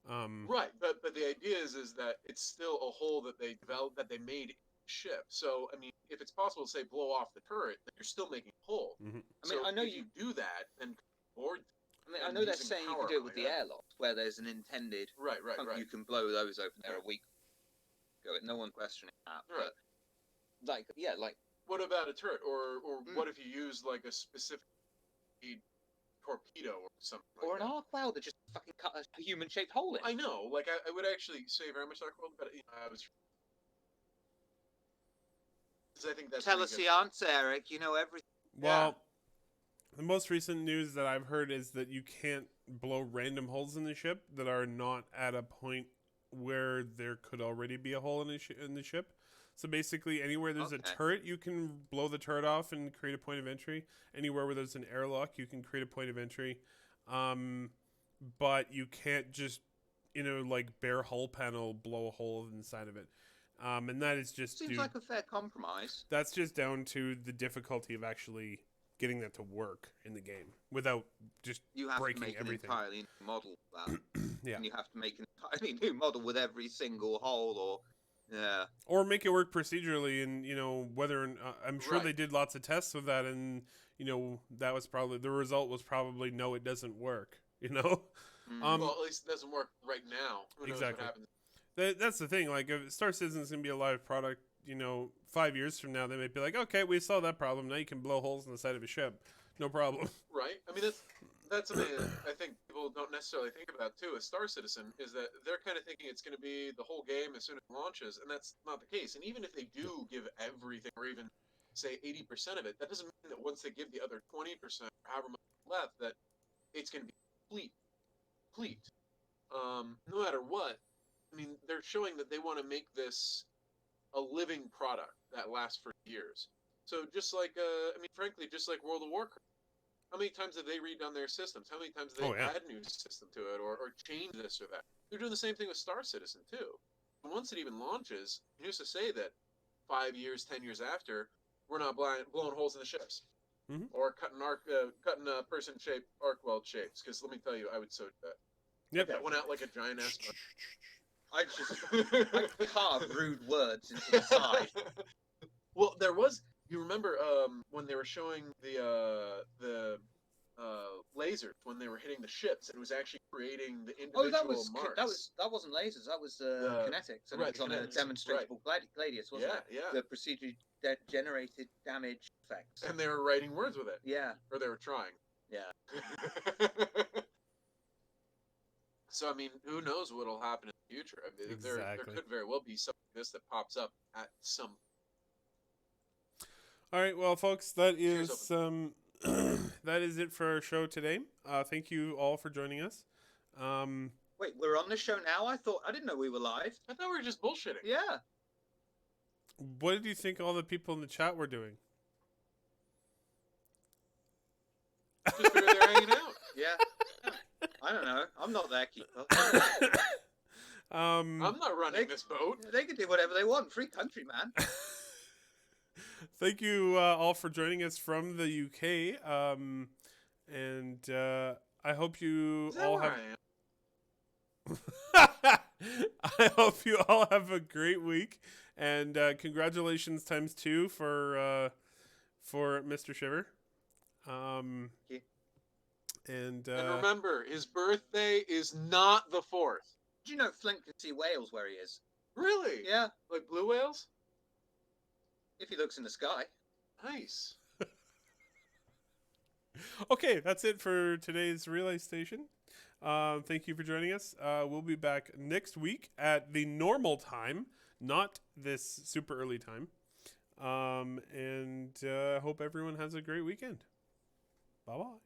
Right, but the idea is that it's still a hole that they developed, that they made in the ship. So I mean, if it's possible to say blow off the turret, then you're still making a hole. Mm-hmm. I mean, so I know if you do that, then board. I know they're saying you can do it with the airlock, where there's an intended. Right. You can blow those open there a week ago. No one questioning that. Right. But, like What about a turret? Or Hmm. what if you use like a specific torpedo or something like Or an that? arc weld that just fucking cut a human-shaped hole in. I know, like I would actually say very much Dark World, but I was. 'Cause I think that's Tell where you us get the answer, Eric. You know everything. Well, the most recent news that I've heard is that you can't blow random holes in the ship that are not at a point where there could already be a hole in the ship. So basically, anywhere there's a Okay. turret, you can blow the turret off and create a point of entry. Anywhere where there's an airlock, you can create a point of entry. But you can't just, like bare hull panel blow a hole inside of it. And that is just Seems like a fair compromise. that's just down to the difficulty of actually getting that to work in the game without just You have to breaking make everything. an entirely new model of that. Yeah. And you have to make an entirely new model with every single hole, or yeah. Or make it work procedurally, and whether I'm sure they Right. did lots of tests with that, and that was probably the result was probably no, it doesn't work. Mm. well, at least it doesn't work right now. Who knows Exactly. what happens? That's the thing. Like, if Star Citizen's gonna be a live product, 5 years from now, they might be like, okay, we solved that problem. Now you can blow holes in the side of a ship, no problem. Right? I mean, that's something that I think people don't necessarily think about too. As Star Citizen, is that they're kind of thinking it's going to be the whole game as soon as it launches, and that's not the case. And even if they do give everything, or even say 80% of it, that doesn't mean that once they give the other 20%, or however much left, that it's going to be complete. No matter what, I mean, they're showing that they want to make this a living product that lasts for years. So just like, I mean, frankly, just like World of Warcraft. How many times have they redone their systems? How many times have they Oh, yeah. add new system to it, or change this or that? They're doing the same thing with Star Citizen too. And once it even launches, who's to say that 5 years, 10 years after, we're not blowing holes in the ships, Mhm. or cutting person-shaped arc weld shapes? Because let me tell you, I would so do that. Yep. That went out like a giant ass. I carve rude words into the side. Well, there was. You remember when they were showing the lasers when they were hitting the ships, and it was actually creating the individual marks. that wasn't lasers. That was kinetics, and right, it was on a kinetics, demonstrable Gladius, wasn't it? Yeah. The procedure generated damage effects. And they were writing words with it. Yeah. Or they were trying. Yeah. So I mean, who knows what'll happen in the future? I mean, there Exactly. could very well be something like this that pops up at some. All right, well, folks, that Cheers, is that is it for our show today. Thank you all for joining us. Wait, we're on the show now? I didn't know we were live. I thought we were just bullshitting. Yeah. What did you think all the people in the chat were doing? Just figured they're hanging out. Yeah. I don't know. I'm not their keeper. I'm not running this boat. They can do whatever they want. Free country, man. Thank you all for joining us from the UK. And I hope you Is that all where have. I am? I hope you all have a great week, and congratulations ×2 for Mr. Shiver. Thank you. And remember, his birthday is not the 4th. Did you know Flint can see whales where he is? Really? Yeah. Like blue whales? If he looks in the sky. Nice. okay, that's it for today's Relay Station. Thank you for joining us. We'll be back next week at the normal time, not this super early time. And hope everyone has a great weekend. Bye-bye.